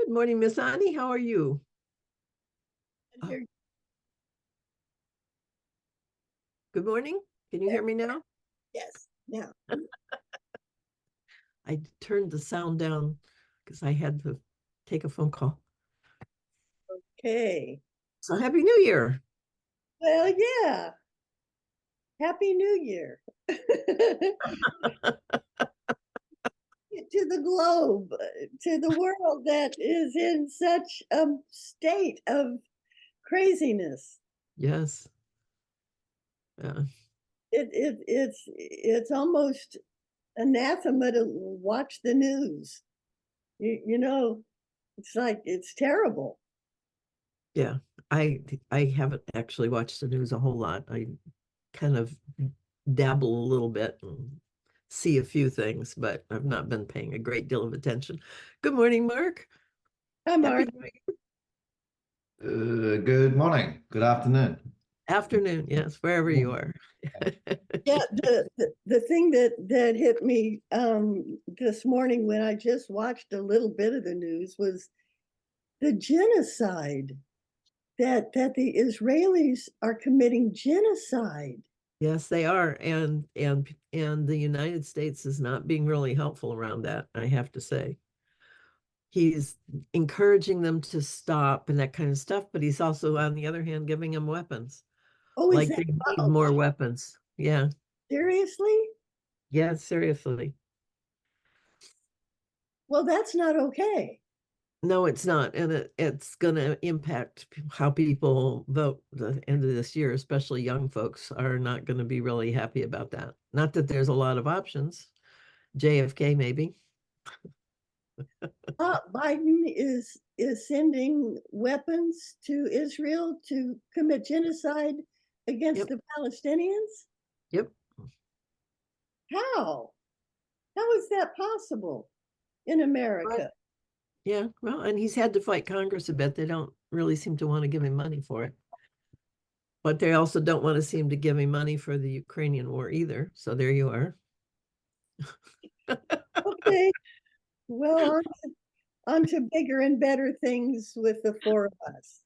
Good morning, Miss Annie. How are you? Oh, Here, good morning. Can you hear me now? yes. Now, I turned the sound down because I had to take a phone call. okay. So Happy New Year. Well, yeah. Happy New Year to the globe, to the world that is in such a state of craziness. Yes. Yeah. It's almost anathema to watch the news. You know, it's like it's terrible. Yeah. I haven't actually watched the news a whole lot. I kind of dabble a little bit and see a few things, but I've not been paying a great deal of attention. Good morning, Mark. I'm Happy already. New Year. Good morning. Good afternoon. Afternoon, yes, wherever you are. Yeah, the thing that hit me this morning when I just watched a little bit of the news was the genocide that the Israelis are committing genocide. Yes, they are, and the United States is not being really helpful around that, I have to say. He's encouraging them to stop and that kind of stuff, but he's also, on the other hand, giving them weapons. Oh, is Like that they need oh, more weapons. Yeah, seriously? yeah, seriously. Well, that's not okay. No, it's not, and it's going to impact how people vote the end of this year, especially young folks are not going to be really happy about that. Not that there's a lot of options. JFK maybe. Biden is sending weapons to Israel to commit genocide against Yep, the Palestinians. yep. How? How is that possible in Right. America? Yeah, well, and he's had to fight Congress a bit. They don't really seem to want to give him money for it. But they also don't want to seem to give him money for the Ukrainian war either. So there you are. Okay, well, on to bigger and better things with the four of us.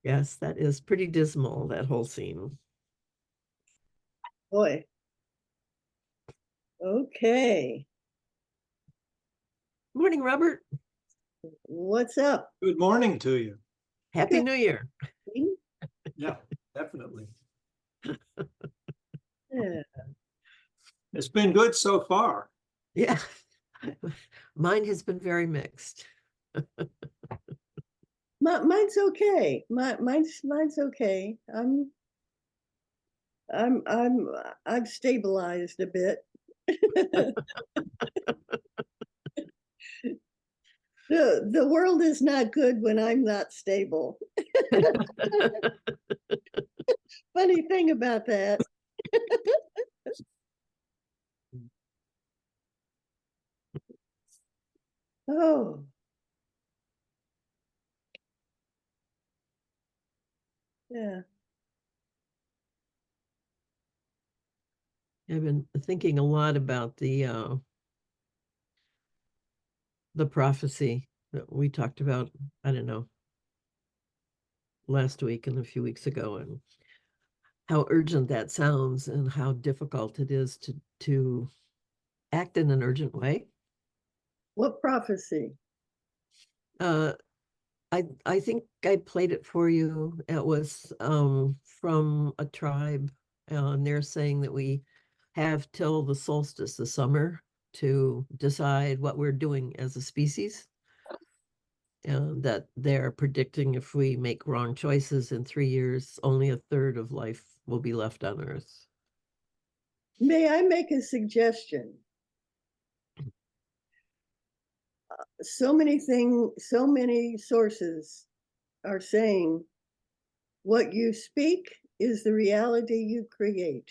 Yes, that is pretty dismal, that whole scene. Boy, okay. Morning, Robert. What's up? Good morning to you. Happy Good. New Year. Yeah, definitely. Yeah. It's been good so far. Yeah. Mine has been very mixed. Mine's okay. Mine's okay. I'm I've stabilized a bit. The world is not good when I'm not stable. Funny thing about that. Oh, yeah. I've been thinking a lot about the prophecy that we talked about, I don't know, last week and a few weeks ago, and how urgent that sounds and how difficult it is to act in an urgent way. What prophecy? Uh, I think I played it for you. It was from a tribe, and they're saying that we have till the solstice, the summer, to decide what we're doing as a species. And that they're predicting if we make wrong choices in 3 years, only a third of life will be left on Earth. May I make a suggestion? So many sources are saying what you speak is the reality you create.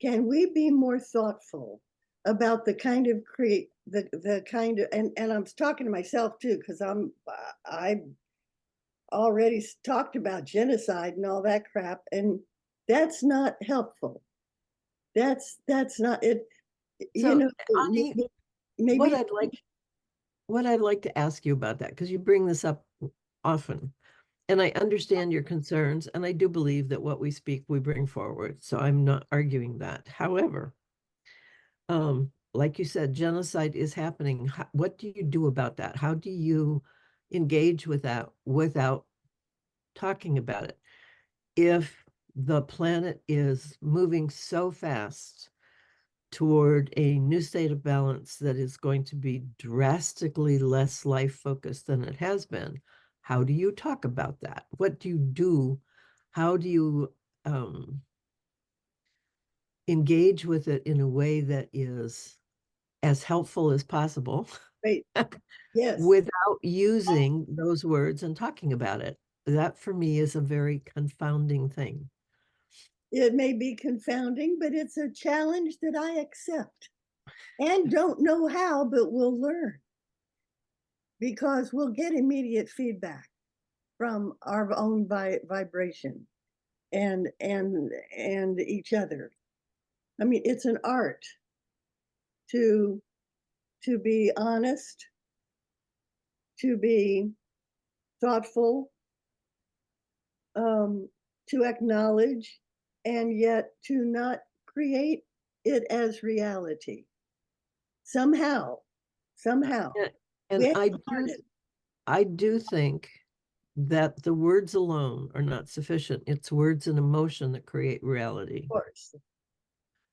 Can we be more thoughtful about the kind of create the kind of and I'm talking to myself too because I already talked about genocide and all that crap and that's not helpful. That's not it. You So, know, Ani, maybe what I'd like to ask you about that, because you bring this up often, and I understand your concerns, and I do believe that what we speak, we bring forward. So I'm not arguing that. However, like you said, genocide is happening. What do you do about that? How do you engage with that without talking about it? If the planet is moving so fast toward a new state of balance that is going to be drastically less life focused than it has been, how do you talk about that? What do you do? How do you engage with it in a way that is as helpful as possible right. Yes, without using those words and talking about it? That for me is a very confounding thing. it may be confounding, but it's a challenge that I accept and don't know how, but we'll learn because we'll get immediate feedback from our own vibration and each other. I mean, it's an art to be honest, to be thoughtful, to acknowledge, and yet to not create it as reality. Somehow. And I do think that the words alone are not sufficient. It's words and emotion that create reality. Of course.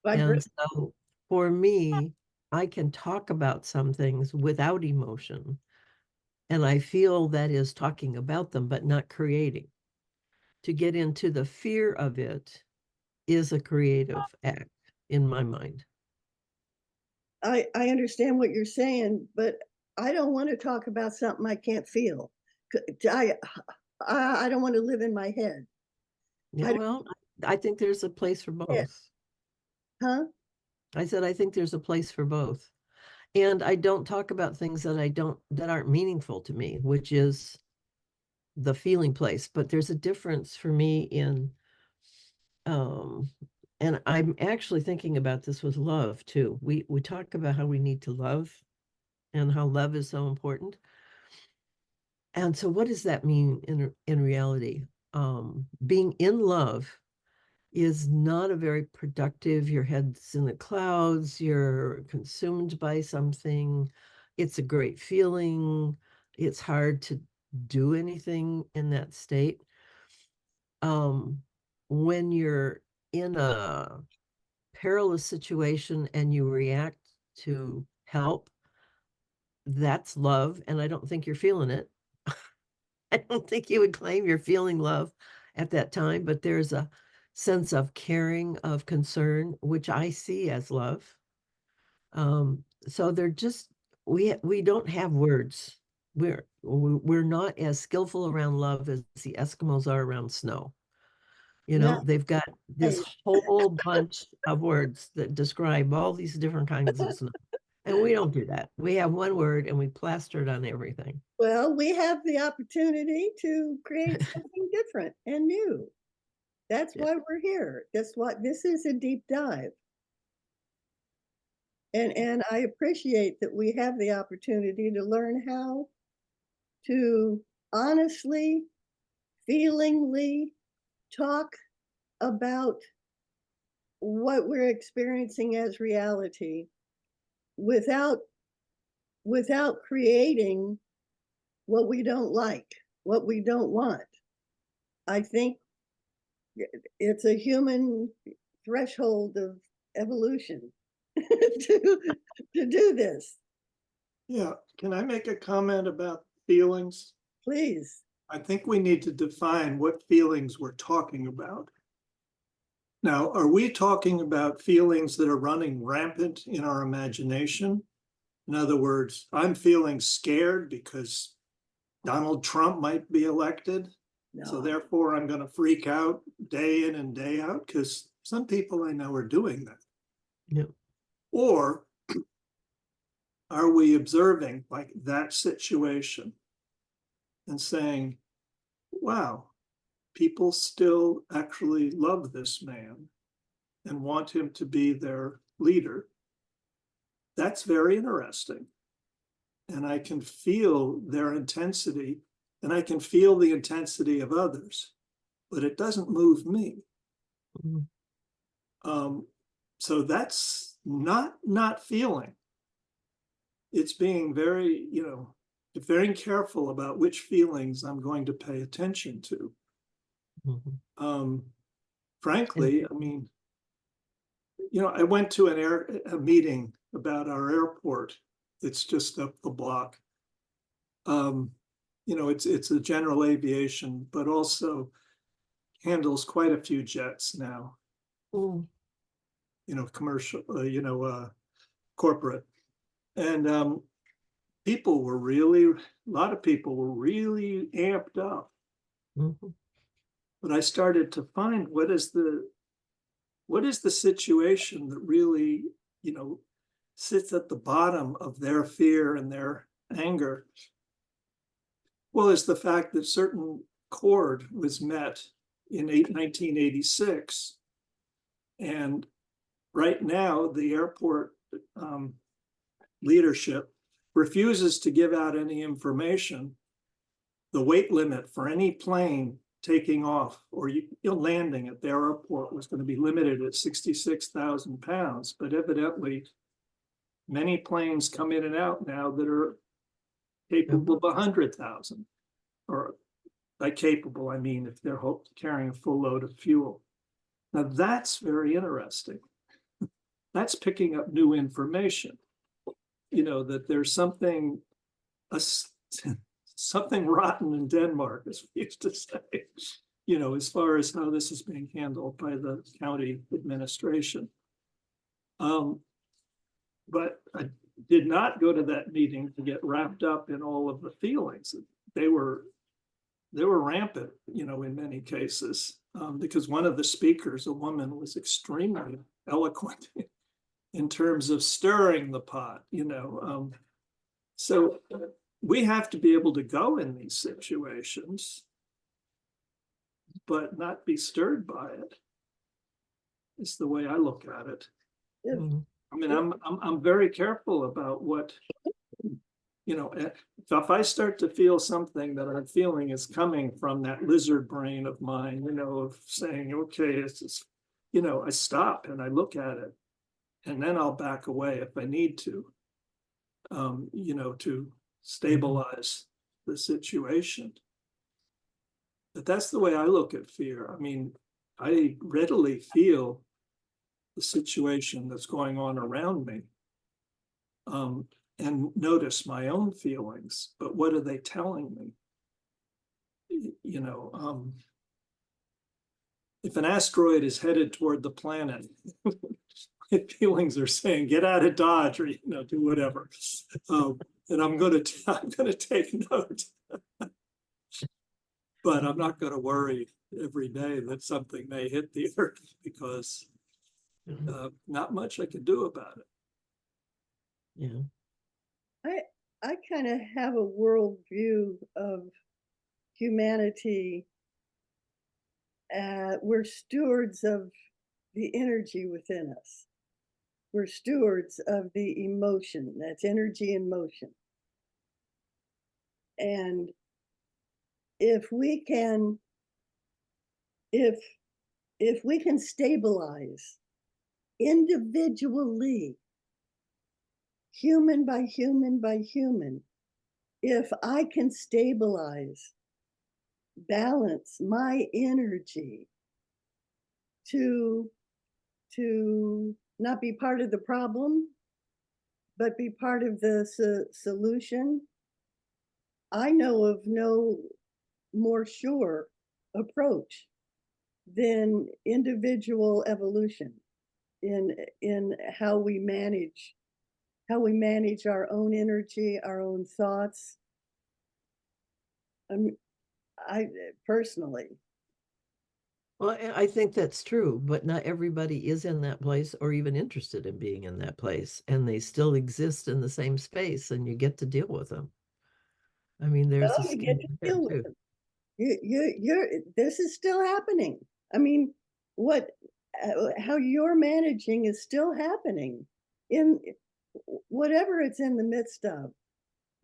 And so for me, I can talk about some things without emotion. And I feel that is talking about them, but not creating. To get into the fear of it is a creative act in my mind. I understand what you're saying, but I don't want to talk about something I can't feel. I don't want to live in my head. Yeah, well, I think there's a place for both. Huh? I said, I think there's a place for both. And I don't talk about things that aren't meaningful to me, which is the feeling place. But there's a difference for me in, and I'm actually thinking about this with love too. We talk about how we need to love and how love is so important. And so what does that mean in reality? Being in love is not a very productive, your head's in the clouds, you're consumed by something. It's a great feeling. It's hard to do anything in that state. When you're in a perilous situation and you react to help, that's love. And I don't think you're feeling it. I don't think you would claim you're feeling love at that time, but there's a sense of caring, of concern, which I see as love. So they're just we don't have words. We're not as skillful around love as the Eskimos are around snow. You No, know, they've got this whole bunch of words that describe all these different kinds of snow. And we don't do that. We have one word and we plaster it on everything. well, we have the opportunity to create something different and new. That's why we're here. That's why this is a deep dive. And I appreciate that we have the opportunity to learn how to honestly, feelingly talk about what we're experiencing as reality without creating what we don't like, what we don't want. I think it's a human threshold of evolution to do this. Yeah, can I make a comment about feelings? Please. I think we need to define what feelings we're talking about. Now, are we talking about feelings that are running rampant in our imagination? In other words, I'm feeling scared because Donald Trump might be elected. No. So therefore, I'm going to freak out day in and day out because some people I know are doing that. Yeah. Or are we observing like that situation and saying, wow, people still actually love this man and want him to be their leader. That's very interesting. And I can feel their intensity, and I can feel the intensity of others, but it doesn't move me. Mhm. So that's not feeling. It's being very, very careful about which feelings I'm going to pay attention to. Mhm. Frankly, I mean, I went to a meeting about our airport. It's just up the block. It's a general aviation, but also handles quite a few jets now. Mm. Commercial, corporate, and a lot of people were really amped up. Mhm. But I started to find what is the situation that really, sits at the bottom of their fear and their anger. Well, it's the fact that certain chord was met in 1986, and right now the airport leadership refuses to give out any information. The weight limit for any plane taking off or landing at the airport was going to be limited at 66,000 pounds, but evidently many planes come in and out now that are capable of 100,000, or by capable, I mean if they're carrying a full load of fuel. Now that's very interesting. That's picking up new information, that there's something rotten in Denmark, as we used to say, as far as how this is being handled by the county administration. But I did not go to that meeting to get wrapped up in all of the feelings. They were rampant, in many cases, because one of the speakers, a woman, was extremely eloquent in terms of stirring the pot, So we have to be able to go in these situations, but not be stirred by it. It's the way I look at it. If, Mhm. I mean, I'm very careful about what, if I start to feel something that I'm feeling is coming from that lizard brain of mine, of saying, okay, it's just, I stop and I look at it, and then I'll back away if I need to, to stabilize the situation. But that's the way I look at fear. I mean, I readily feel the situation that's going on around me, and notice my own feelings. But what are they telling me? If an asteroid is headed toward the planet, my feelings are saying, get out of Dodge, or do whatever. And I'm going to take note. But I'm not going to worry every day that something may hit the earth, because not much I can do about it. Yeah. I kind of have a worldview of humanity. We're stewards of the energy within us. We're stewards of the emotion. That's energy in motion. And if we can, if we can stabilize individually, human by human by human, if I can stabilize, balance my energy to not be part of the problem, but be part of the solution, I know of no more sure approach than individual evolution in how we manage our own energy, our own thoughts. I personally. Well, I think that's true, but not everybody is in that place or even interested in being in that place, and they still exist in the same space, and you get to deal with them. I mean, there's a You get skill to there deal with too. them. You're this is still happening. I mean, what how you're managing is still happening in whatever it's in the midst of.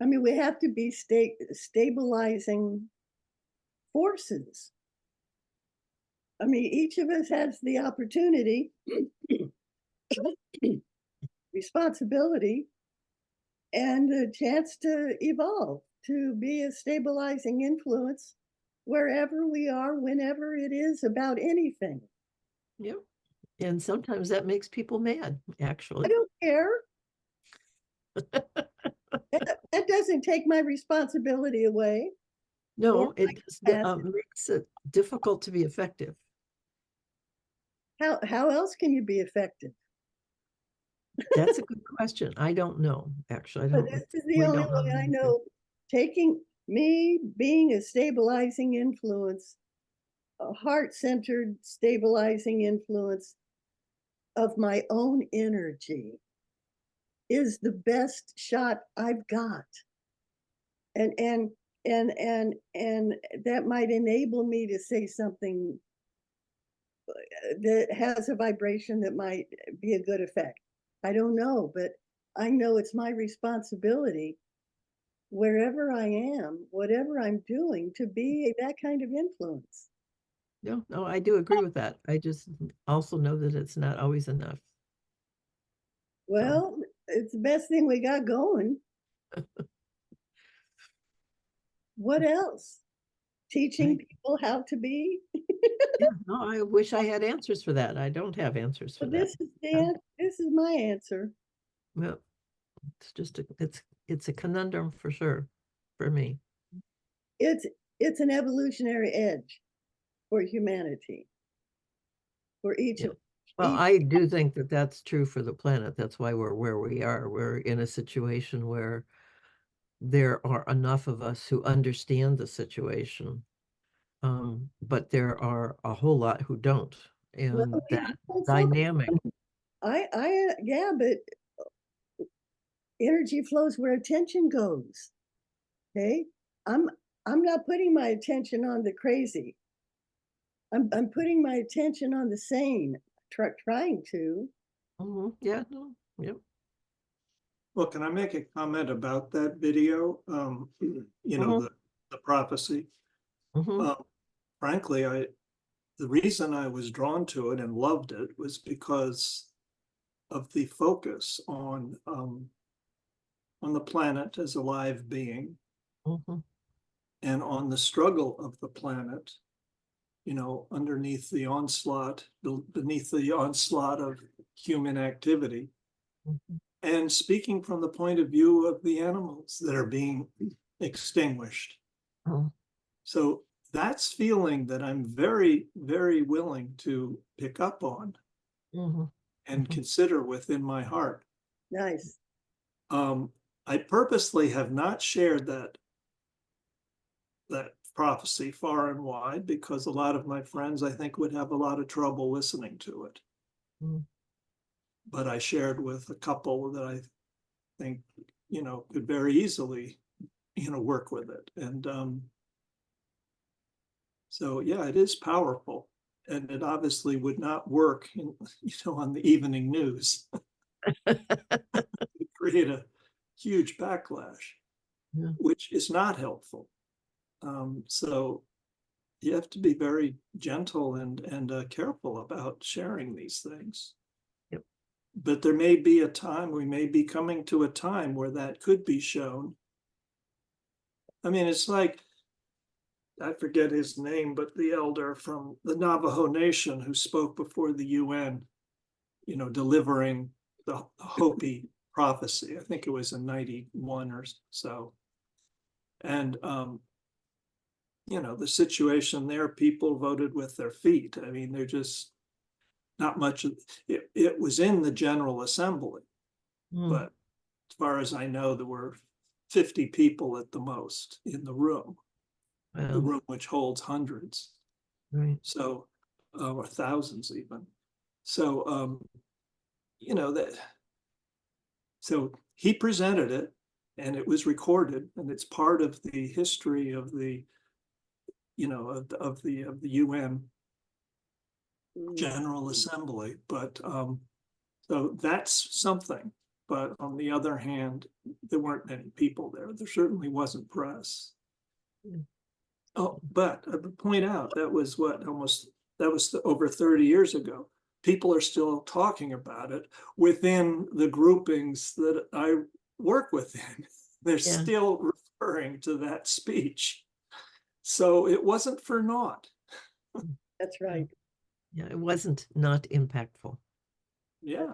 I mean, we have to be stabilizing forces. I mean, each of us has the opportunity, responsibility, and a chance to evolve, to be a stabilizing influence wherever we are, whenever it is about anything. Yep. And sometimes that makes people mad, I actually. don't care. That doesn't take my responsibility away. No, Or it just makes it difficult to be effective. how else can you be effective? That's a good question. I don't know, actually. But this is the we only don't know way the I answer. know. Taking me being a stabilizing influence, a heart-centered stabilizing influence of my own energy is the best shot I've got. And that might enable me to say something that has a vibration that might be a good effect. I don't know, but I know it's my responsibility wherever I am, whatever I'm doing, to be that kind of influence. No, I do agree with that. I just also know that it's not always enough. Well, it's the best thing we got going. What else? Teaching people how to be. Yeah, no, I wish I had answers for that. I don't have answers for Well, that. this is my answer. Well, it's just it's a conundrum for sure for me. It's it's an evolutionary edge for humanity. For each Yeah. of Well, each I do think that that's true for the planet. That's why we're where we are. We're in a situation where there are enough of us who understand the situation, but there are a whole lot who don't. well, And we that don't focus. dynamic, Yeah, but energy flows where attention goes. Okay, I'm I'm not putting my attention on the crazy. I'm putting my attention on the sane. Trying to. yeah, no, yep. Well, can I make a comment about that video? You know, Mhm, the prophecy. mhm, Uh, Frankly, the reason I was drawn to it and loved it was because of the focus on the planet as a live being mhm, and on the struggle of the planet, you know, beneath the onslaught of human activity. mhm, And speaking from the point of view of the animals that are being extinguished. mhm, So that's feeling that I'm very, very willing to pick up on mhm, and mhm, consider within my heart. Nice. I purposely have not shared that prophecy far and wide because a lot of my friends, I think, would have a lot of trouble listening to it. mhm. But I shared with a couple that I think, you know, could very easily, you know, work with it. And so, yeah, it is powerful. And it obviously would not work, in, you know, on the evening news. It create a huge backlash, Yeah, which is not helpful. So you have to be very gentle and careful about sharing these things. yep. But there may be a time, we may be coming to a time where that could be shown. I mean, it's like, I forget his name, but the elder from the Navajo Nation who spoke before the UN, you know, delivering the Hopi prophecy. I think it was in 91 or so. And, you know, the situation there, people voted with their feet. I mean, they're just not much. It was in the General Assembly, Mm, but as far as I know, there were 50 people at the most in the room well, which holds hundreds. right. So, or thousands even. So, you know, that, so he presented it and it was recorded and it's part of the history of the, you know, of the UN Mm. General Assembly. But so that's something. but on the other hand, there weren't many people there. There certainly wasn't press. Mm. Oh, but I would point out that was over 30 years ago. People are still talking about it within the groupings that I work within. They're Yeah. still referring to that speech. So it wasn't for naught. That's right. Yeah, it wasn't not impactful. Yeah.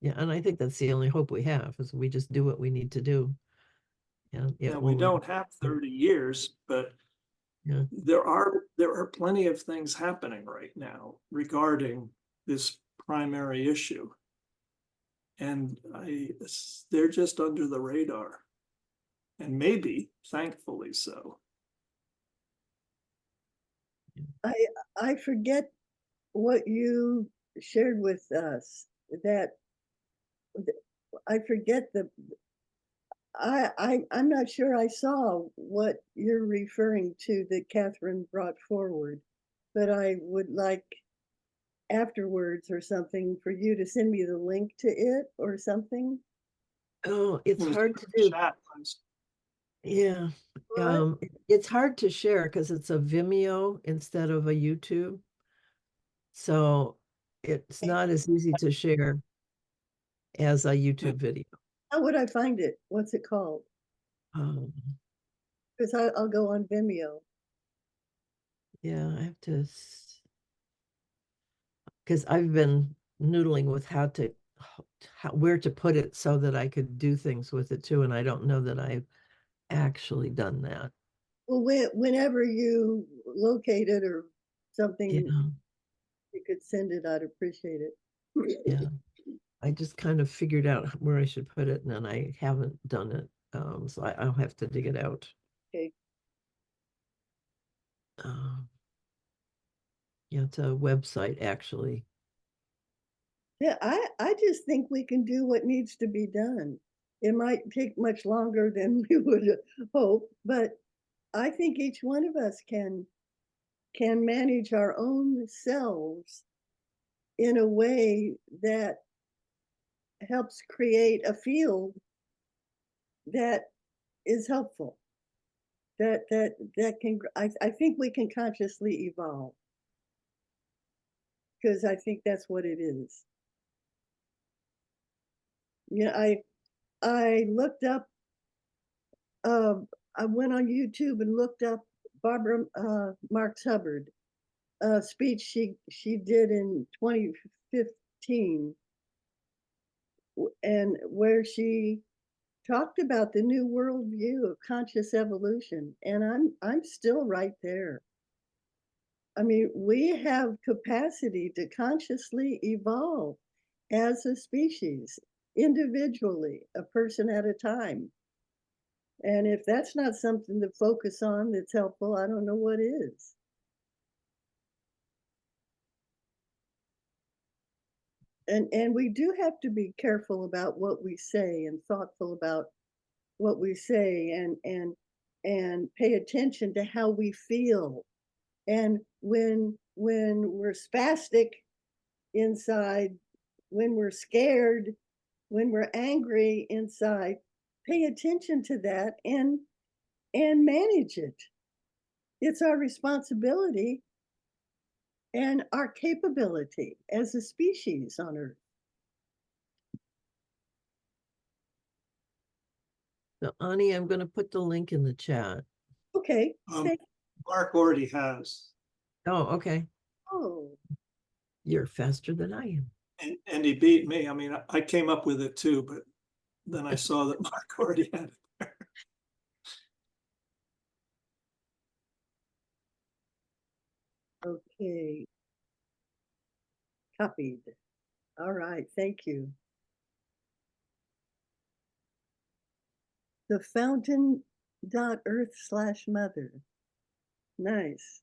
Yeah, and I think that's the only hope we have, is we just do what we need to do. And it And we will, don't have 30 years, but yeah, there are plenty of things happening right now regarding this primary issue. And they're just under the radar. And maybe, thankfully so. I forget what you shared with us, that I forget I'm not sure I saw what you're referring to that Catherine brought forward, but I would like afterwards or something for you to send me the link to it or something. oh, it's It was hard to do. chat once. Yeah. What? It's hard to share because it's a Vimeo instead of a YouTube. So it's not as easy to share as a YouTube video. How would I find it? What's it called? Um, Because I'll go on Vimeo. yeah, I have to, because I've been noodling with where to put it so that I could do things with it too. And I don't know that I've actually done that. Well, whenever you locate it or something, Yeah. you could send it. I'd appreciate it. Yeah. I just kind of figured out where I should put it, and then I haven't done it. So I'll have to dig it out. Okay. Yeah, it's a website actually. Yeah, I just think we can do what needs to be done. It might take much longer than we would hope, but I think each one of us can manage our own selves in a way that helps create a field that is helpful. That can I think we can consciously evolve, because I think that's what it is. Yeah, I looked up I went on YouTube and looked up Barbara Marx Hubbard, a speech she did in 2015, and where she talked about the new worldview of conscious evolution, and I'm still right there. I mean, we have capacity to consciously evolve as a species, individually, a person at a time. And if that's not something to focus on that's helpful, I don't know what is. And we do have to be careful about what we say and thoughtful about what we say, and pay attention to how we feel. And when we're spastic inside, when we're scared, when we're angry inside, pay attention to that and manage it. It's our responsibility and our capability as a species on Earth. So Ani, I'm going to put the link in the chat. Okay. Mark already has. Oh, okay. Oh, You're faster than I am. And he beat me. I mean, I came up with it too, but then I saw that Mark already had it there. okay. Copied. All right. Thank you. The fountain.earth/mother. Nice.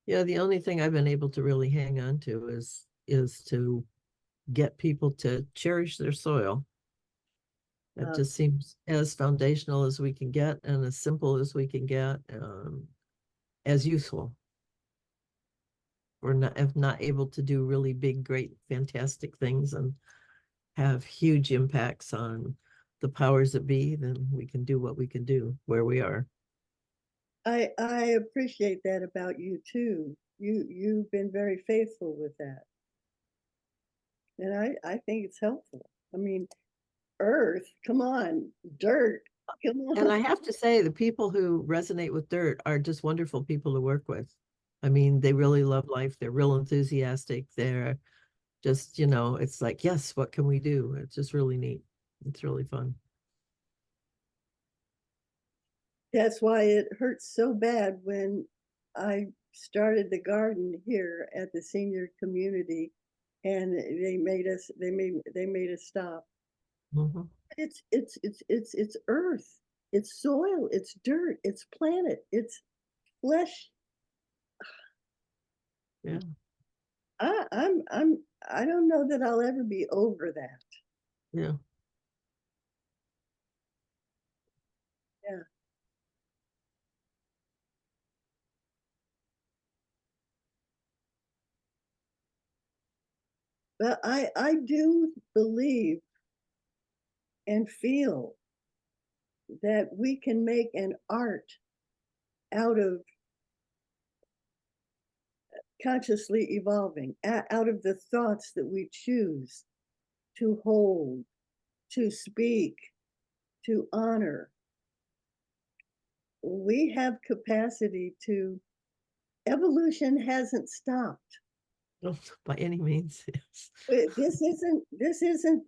Yeah, the only thing I've been able to really hang on to is to get people to cherish their soil It Uh, just seems as foundational as we can get and as simple as we can get, as useful. We're not, if not able to do really big, great, fantastic things and have huge impacts on the powers that be, then we can do what we can do where we are. I appreciate that about you too. You've been very faithful with that. And I think it's helpful. I mean, earth, come on, dirt, come And on. I have to say, the people who resonate with dirt are just wonderful people to work with. I mean, they really love life. They're real enthusiastic. They're just, it's like, yes, what can we do? It's just really neat. It's really fun. That's why it hurts so bad when I started the garden here at the senior community and they made us stop. Mhm. It's earth, it's soil, it's dirt, it's planet, it's flesh. Yeah. I don't know that I'll ever be over that. Yeah. Yeah. But I do believe and feel that we can make an art out of consciously evolving, out of the thoughts that we choose to hold, to speak, to honor. We have capacity to, evolution hasn't stopped. No, by any means. Yes. This isn't,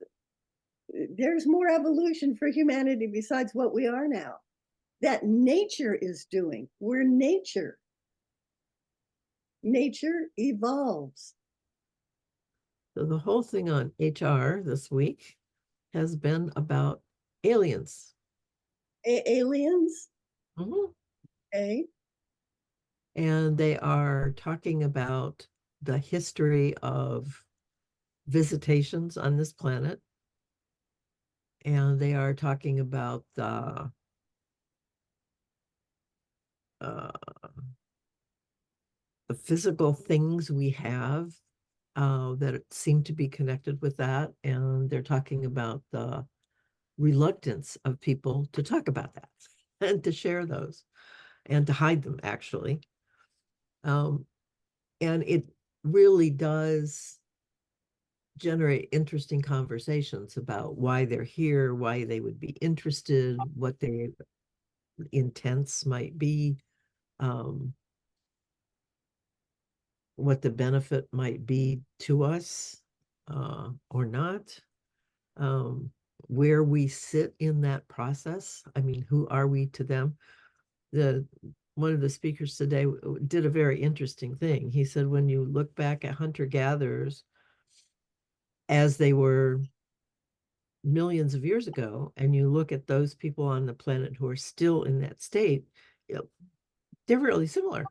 there's more evolution for humanity besides what we are now. That nature is doing. We're nature. Nature evolves. So the whole thing on HR this week has been about aliens. Aliens, Mhm. okay? And they are talking about the history of visitations on this planet. And they are talking about uh, the physical things we have that seem to be connected with that. And they're talking about the reluctance of people to talk about that and to share those and to hide them, actually. Um, and it really does generate interesting conversations about why they're here, why they would be interested, what their intents might be, um, what the benefit might be to us or not, um, where we sit in that process. I mean, who are we to them? One of the speakers today did a very interesting thing. He said, when you look back at hunter-gatherers as they were millions of years ago, and you look at those people on the planet who are still in that state, they're really similar.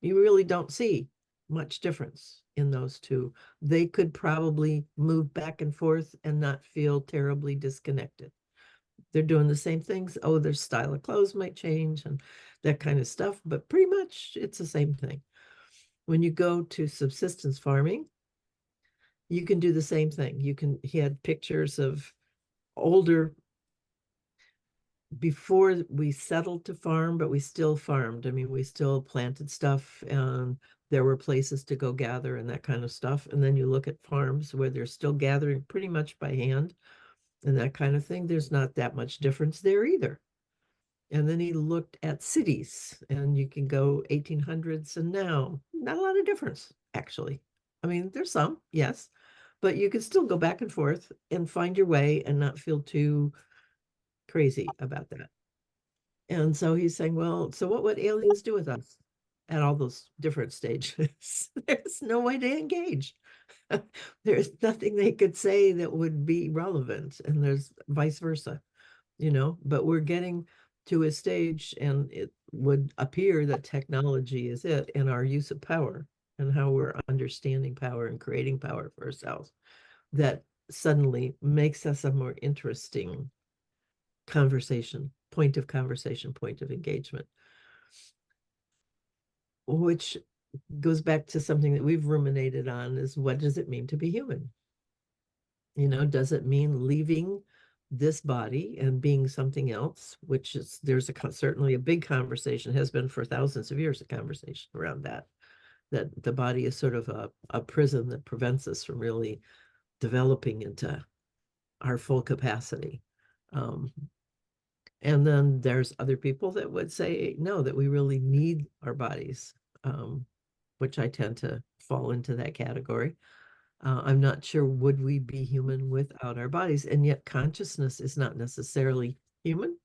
You really don't see much difference in those two. They could probably move back and forth and not feel terribly disconnected. They're doing the same things. Oh, their style of clothes might change and that kind of stuff, but pretty much it's the same thing. When you go to subsistence farming, you can do the same thing. He had pictures of older, before we settled to farm, but we still farmed. I mean, we still planted stuff and there were places to go gather and that kind of stuff. And then you look at farms where they're still gathering pretty much by hand and that kind of thing. There's not that much difference there either. And then he looked at cities, and you can go 1800s and now, not a lot of difference, actually. I mean, there's some, yes, but you can still go back and forth and find your way and not feel too crazy about that. And so he's saying, well, so what would aliens do with us at all those different stages? There's no way to engage. There's nothing they could say that would be relevant, and there's vice versa, but we're getting to a stage, and it would appear that technology is it, and our use of power and how we're understanding power and creating power for ourselves, that suddenly makes us a more interesting conversation, point of conversation, point of engagement, which goes back to something that we've ruminated on, is what does it mean to be human? You know, does it mean leaving this body and being something else, which is, there's certainly a big conversation, has been for thousands of years, a conversation around that the body is sort of a prison that prevents us from really developing into our full capacity. And then there's other people that would say, no, that we really need our bodies, which I tend to fall into that category. I'm not sure, would we be human without our bodies? And yet consciousness is not necessarily human,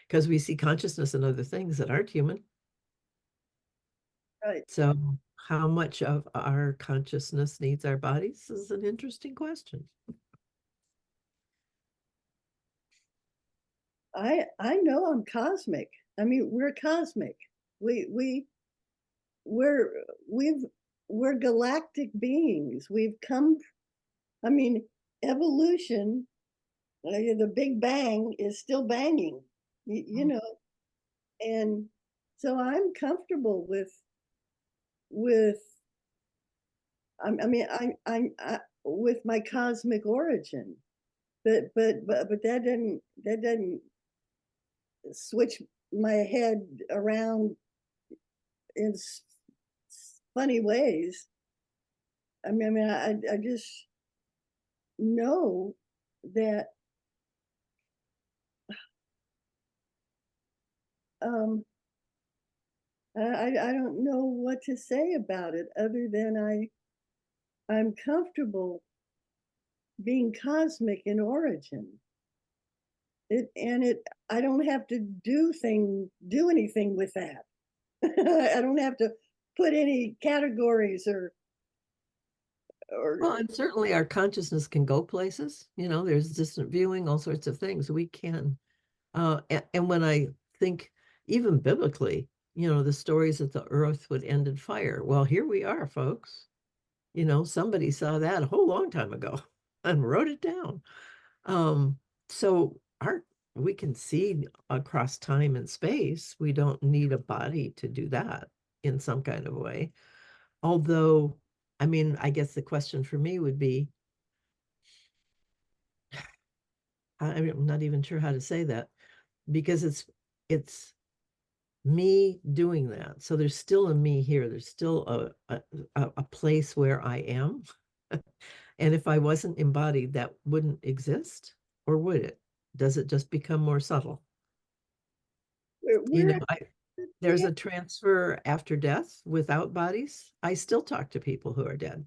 because we see consciousness in other things that aren't human. Right. So how much of our consciousness needs our bodies is an interesting question. I know I'm cosmic. I mean, we're cosmic. We're we've we're galactic beings. We've come, I mean, evolution, the Big Bang is still banging, you know, and so I'm comfortable with I mean I with my cosmic origin, but that doesn't switch my head around in funny ways. I just know that um, I don't know what to say about it other than I'm comfortable being cosmic in origin. It I don't have to do anything with that. I don't have to put any categories or Well, and certainly our consciousness can go places, you know, there's distant viewing, all sorts of things we can. And when I think even biblically, you know, the stories that the earth would end in fire. Well, here we are, folks. You know, somebody saw that a whole long time ago and wrote it down. Um, so we can see across time and space. We don't need a body to do that in some kind of way. Although, I mean, I guess the question for me would be, I'm not even sure how to say that, because it's me doing that. So there's still a me here. There's still a place where I am. And if I wasn't embodied, that wouldn't exist, or would it? Does it just become more subtle? You we're know, there's a transfer after death without bodies. I still talk to people who are dead.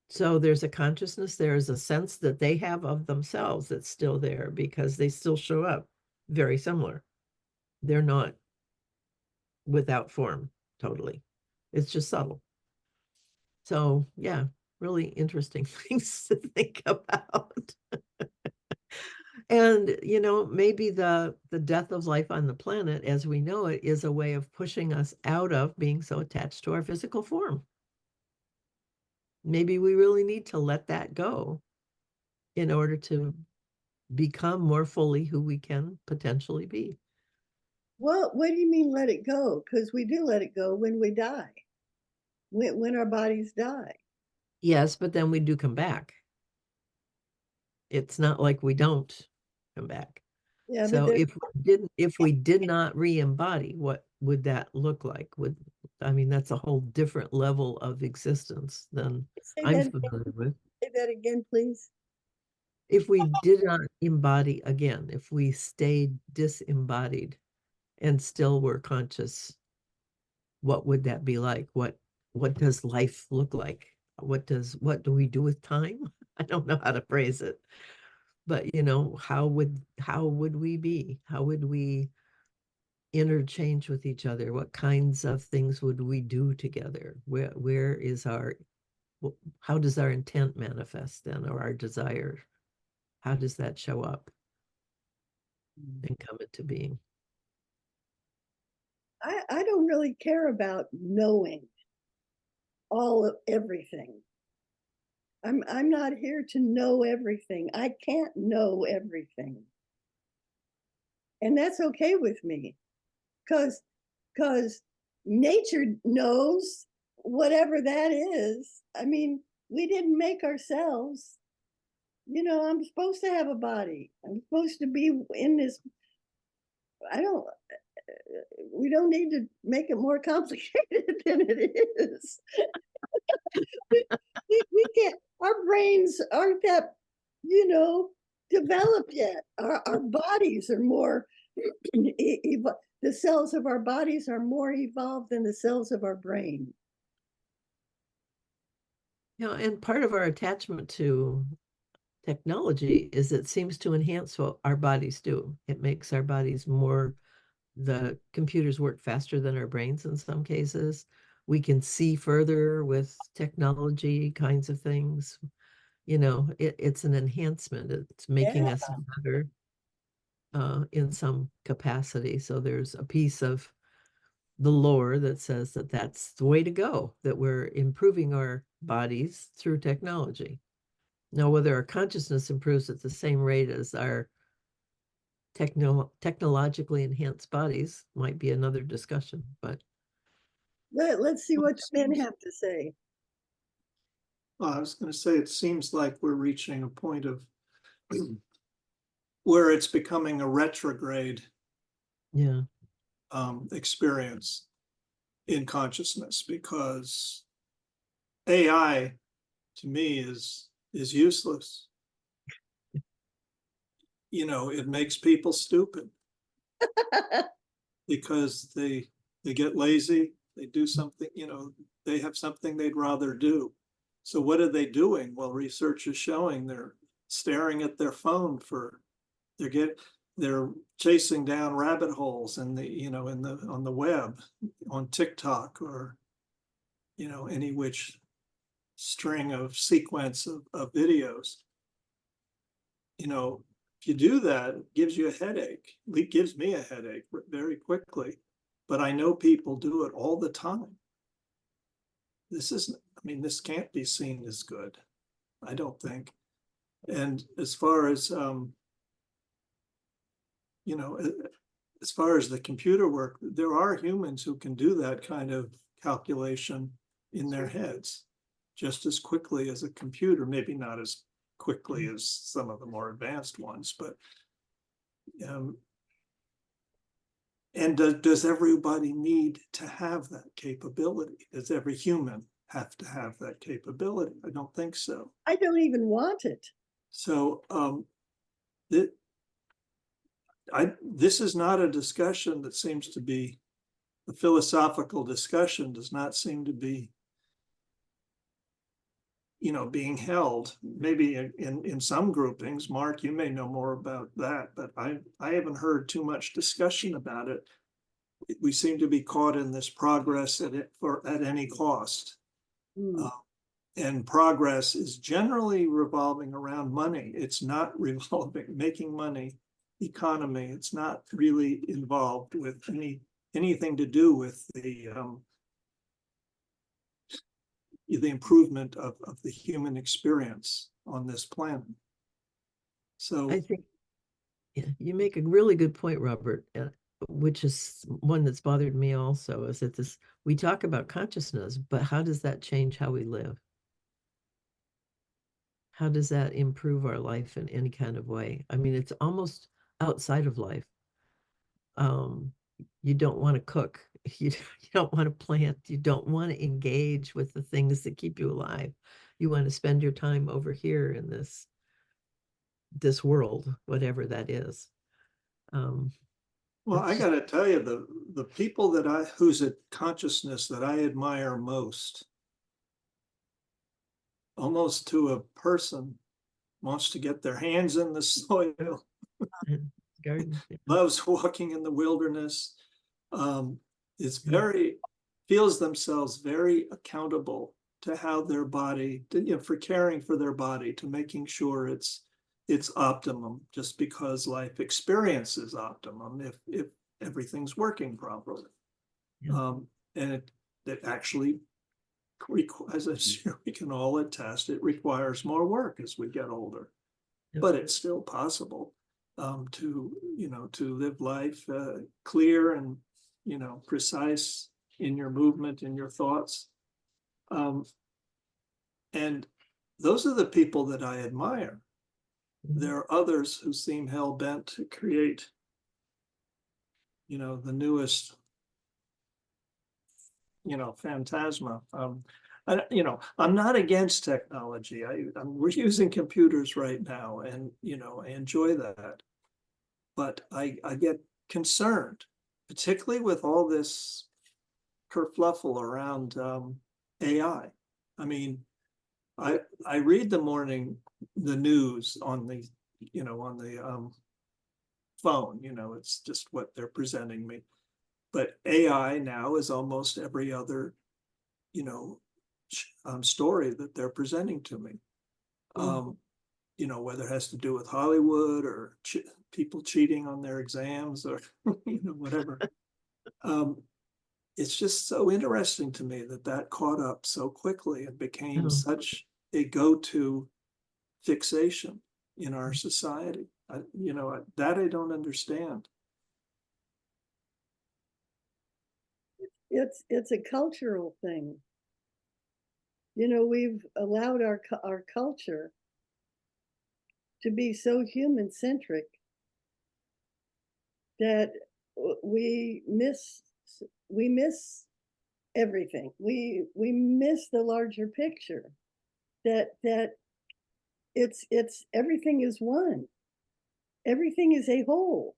So there's a consciousness, there's a sense that they have of themselves that's still there, because they still show up very similar. They're not without form totally. It's just subtle. So yeah, really interesting things to think about. And you know, maybe the death of life on the planet as we know it is a way of pushing us out of being so attached to our physical form. Maybe we really need to let that go in order to become more fully who we can potentially be. Well, what do you mean let it go? Because we do let it go when we die, when our bodies die. Yes, but then we do come back. It's not like we don't come back. Yeah, but So there, if we did not re-embody, what would that look like? I mean, that's a whole different level of existence than say I'm that familiar with. say that again, please. If we did not embody again, if we stayed disembodied and still were conscious, what would that be like? What does life look like? What do we do with time? I don't know how to phrase it. But you know, how would we be? How would we interchange with each other? What kinds of things would we do together? Where is our, how does our intent manifest then, or our desire? How does that show up and come into being? I don't really care about knowing all of everything. I'm not here to know everything. I can't know everything. And that's okay with me. Because nature knows whatever that is. I mean, we didn't make ourselves. You know, I'm supposed to have a body. I'm supposed to be in this. I don't, we don't need to make it more complicated than it is. We can't, our brains aren't that, you know, developed yet. Our bodies are more, the cells of our bodies are more evolved than the cells of our brain. You know, and part of our attachment to technology is it seems to enhance what our bodies do. It makes our bodies more, the computers work faster than our brains in some cases. We can see further with technology kinds of things. You know, it's an enhancement. It's making Yeah. us better in some capacity. So there's a piece of the lore that says that that's the way to go, that we're improving our bodies through technology. Now, whether our consciousness improves at the same rate as our technologically enhanced bodies might be another discussion, but Let's see what the men have to say. Well, I was going to say, it seems like we're reaching a point of where it's becoming a retrograde yeah, experience in consciousness, because AI to me is useless. You know, it makes people stupid because they get lazy, they do something, you know, they have something they'd rather do. So what are they doing? Well, research is showing they're staring at their phone for, they're chasing down rabbit holes in the, you know, in the, on the web, on TikTok, or, you know, any which string of sequence of videos. You know, if you do that, it gives you a headache. It gives me a headache very quickly, but I know people do it all the time. This isn't, I mean, this can't be seen as good, I don't think. And as far as, you know, as far as the computer work, there are humans who can do that kind of calculation in their heads just as quickly as a computer, maybe not as quickly as some of the more advanced ones, but and does everybody need to have that capability? Does every human have to have that capability? I don't think so. I don't even want it. So this is not a discussion that seems to be, the philosophical discussion does not seem to be, you know, being held. Maybe in some groupings. Mark, you may know more about that, but I haven't heard too much discussion about it. We seem to be caught in this progress at any cost. And progress is generally revolving around money. It's not revolving, making money, economy. It's not really involved with anything to do with the improvement of the human experience on this planet. So I think yeah, you make a really good point, Robert, which is one that's bothered me also, is that this, we talk about consciousness, but how does that change how we live? How does that improve our life in any kind of way? I mean, it's almost outside of life. Um, you don't want to cook. You don't want to plant. You don't want to engage with the things that keep you alive. You want to spend your time over here in this world, whatever that is. well, I got to tell you, the people whose consciousness that I admire most, almost to a person, wants to get their hands in the soil, garden. loves walking in the wilderness, is very, feels themselves very accountable to how their body, you know, for caring for their body, to making sure it's optimum, just because life experience is optimum if everything's working properly. Yeah. And it actually as I'm sure we can all attest, it requires more work as we get older. Yep. But it's still possible to, to live life clear and, precise in your movement, in your thoughts. And those are the people that I admire. There are others who seem hell-bent to create, the newest, phantasma. I'm not against technology. We're using computers right now, and I enjoy that. But I get concerned, particularly with all this kerfluffle around AI. I mean, I read the news on the phone. It's just what they're presenting me. But AI now is almost every other story that they're presenting to me. Whether it has to do with Hollywood or people cheating on their exams or whatever. It's just so interesting to me that caught up so quickly and became such a go-to fixation in our society. That I don't understand. It's a cultural thing. We've allowed our culture to be so human-centric that we miss everything. We miss the larger picture. That it's everything is one. Everything is a whole.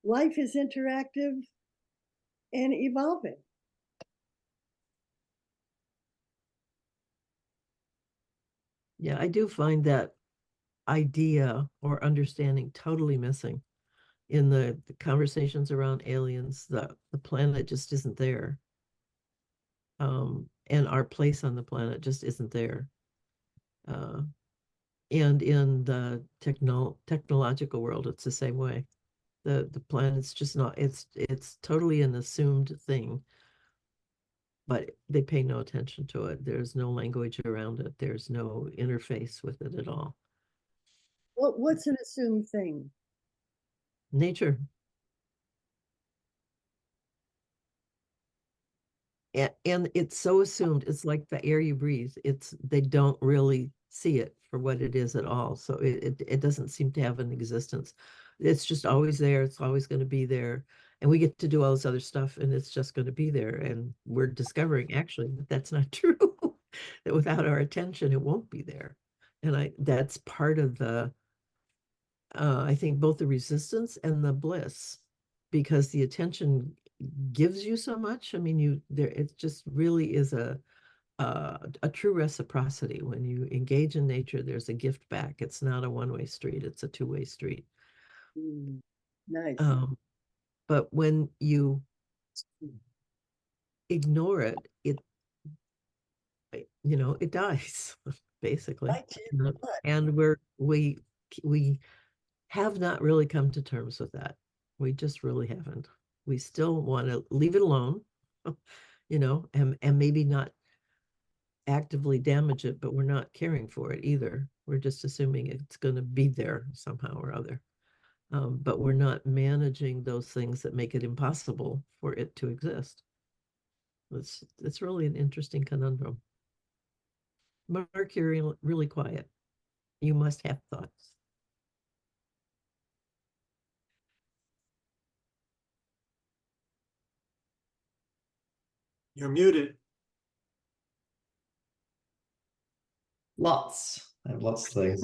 Life is interactive and evolving. Yeah, I do find that idea or understanding totally missing in the conversations around aliens. The planet just isn't there. And our place on the planet just isn't there. And in the technological world, it's the same way. The planet's just not, it's totally an assumed thing, but they pay no attention to it. There's no language around it. There's no interface with it at all. What's an assumed thing? Nature. And it's so assumed. It's like the air you breathe. They don't really see it for what it is at all. So it doesn't seem to have an existence. It's just always there. It's always going to be there. And we get to do all this other stuff, and it's just going to be there. And we're discovering actually that that's not true. That without our attention, it won't be there. And that's part of the I think both the resistance and the bliss, because the attention gives you so much. I mean, it just really is a true reciprocity. When you engage in nature, there's a gift back. It's not a one-way street, it's a two-way street. Nice. But when you ignore it, it dies, basically. And we have not really come to terms with that. We just really haven't. We still want to leave it alone, and maybe not actively damage it, but we're not caring for it either. We're just assuming it's going to be there somehow or other. But we're not managing those things that make it impossible for it to exist. It's really an interesting conundrum. Mark, you're really quiet. You must have thoughts. You're muted. Lots. I have lots of things.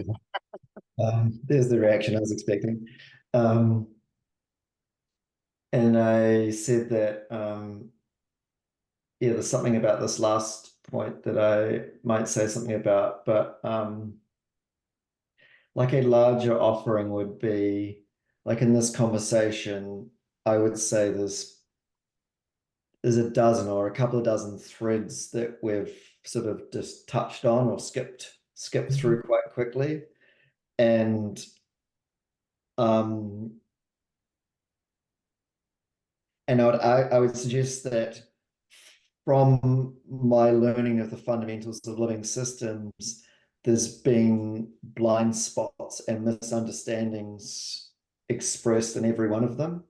There's the reaction I was expecting. And I said that, there's something about this last point that I might say something about, but like a larger offering would be, like in this conversation, I would say there's a dozen or a couple of dozen threads that we've sort of just touched on or skipped through quite quickly. And I would suggest that from my learning of the fundamentals of living systems, there's been blind spots and misunderstandings expressed in every one of them.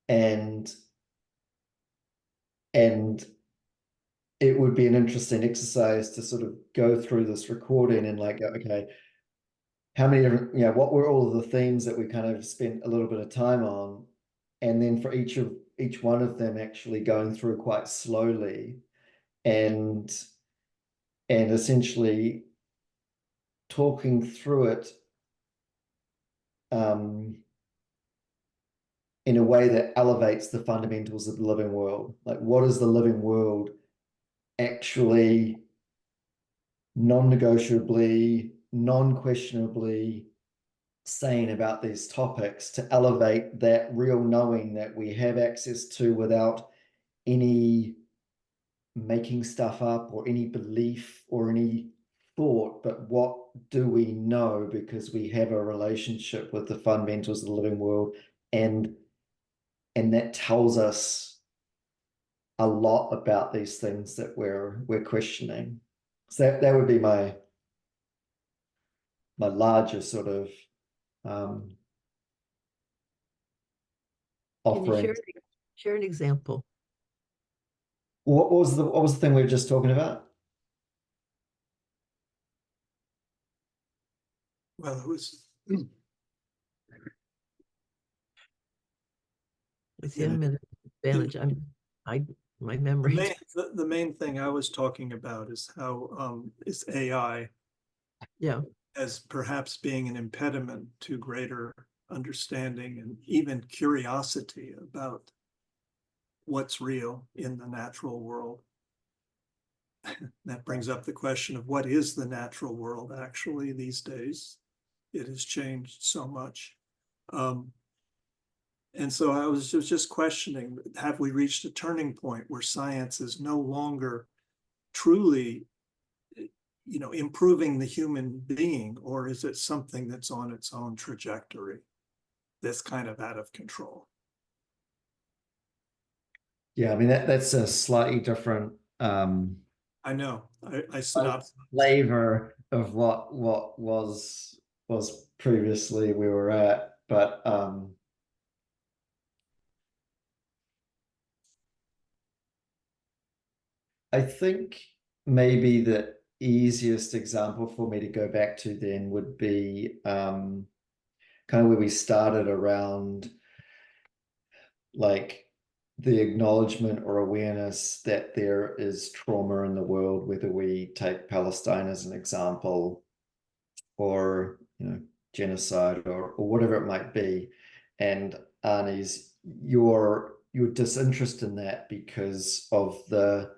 And it would be an interesting exercise to sort of go through this recording and like, okay, how many different, what were all of the themes that we kind of spent a little bit of time on? And then for each one of them actually going through quite slowly and essentially talking through it in a way that elevates the fundamentals of the living world. Like, what is the living world actually non-negotiably, non-questionably saying about these topics to elevate that real knowing that we have access to without any making stuff up or any belief or any thought, but what do we know because we have a relationship with the fundamentals of the living world, and that tells us a lot about these things that we're questioning. So that would be my larger sort of Can you offering. share an example? What was the thing we were just talking about? Well, it was I see I'm at an advantage. My memory. the main thing I was talking about is how is AI Yeah. as perhaps being an impediment to greater understanding and even curiosity about what's real in the natural world. That brings up the question of what is the natural world actually these days. It has changed so much. And so I was just questioning, have we reached a turning point where science is no longer truly, improving the human being, or is it something that's on its own trajectory that's kind of out of control? Yeah, I mean that's a slightly different I know. I synopsized. flavor of what was previously we were at, but I think maybe the easiest example for me to go back to then would be kind of where we started around like the acknowledgement or awareness that there is trauma in the world, whether we take Palestine as an example or genocide or whatever it might be. And Arnie's your disinterest in that because of the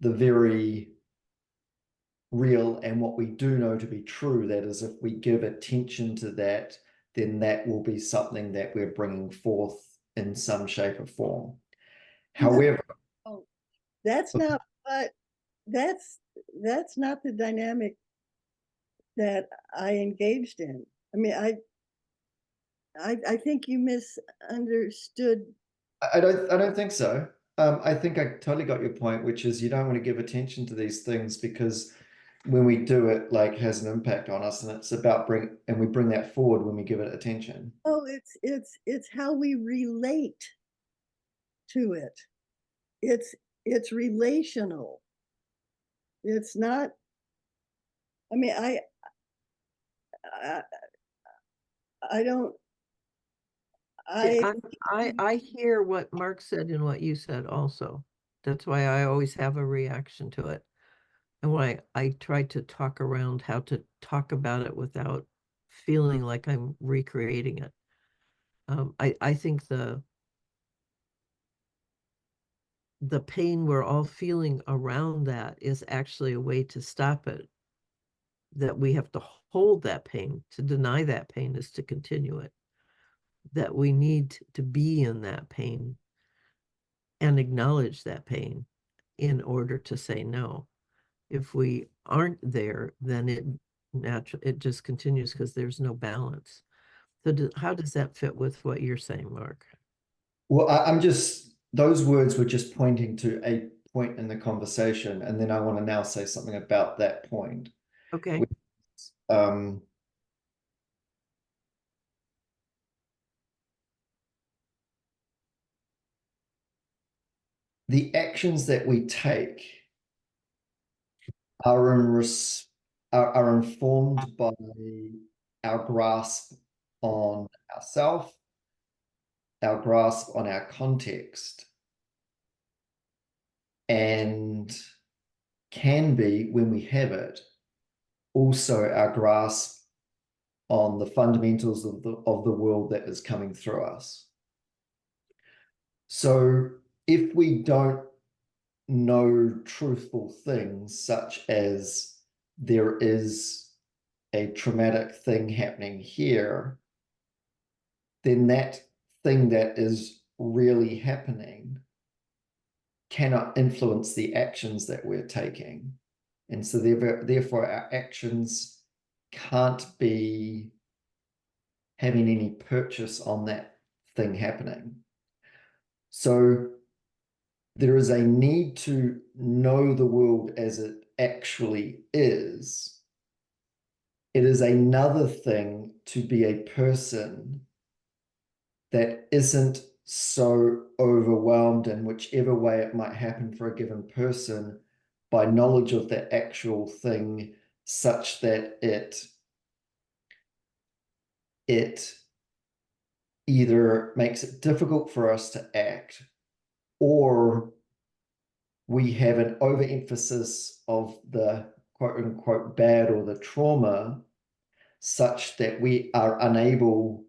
very real and what we do know to be true, that is, if we give attention to that, then that will be something that we're bringing forth in some shape or form. However, that's not what that's not the dynamic that I engaged in. I mean, I think you misunderstood. I don't think so. I think I totally got your point, which is you don't want to give attention to these things because when we do it, like has an impact on us, and it's about we bring that forward when we give it attention. Oh, it's how we relate to it. It's relational. It's not. I mean, I don't. I hear what Mark said and what you said also. That's why I always have a reaction to it. And why I try to talk around how to talk about it without feeling like I'm recreating it. I think the pain we're all feeling around that is actually a way to stop it. That we have to hold that pain. To deny that pain is to continue it. That we need to be in that pain and acknowledge that pain in order to say no. If we aren't there, then it just continues because there's no balance. So how does that fit with what you're saying, Mark? Well, I'm just those words were just pointing to a point in the conversation, and then I want to now say something about that point. Okay. Um, the actions that we take are are informed by our grasp on ourself, our grasp on our context, and can be, when we have it, also our grasp on the fundamentals of the world that is coming through us. So if we don't know truthful things, such as there is a traumatic thing happening here, then that thing that is really happening cannot influence the actions that we're taking. And so therefore our actions can't be having any purchase on that thing happening. So there is a need to know the world as it actually is. It is another thing to be a person that isn't so overwhelmed in whichever way it might happen for a given person by knowledge of that actual thing, such that it either makes it difficult for us to act, or we have an overemphasis of the quote unquote bad or the trauma, such that we are unable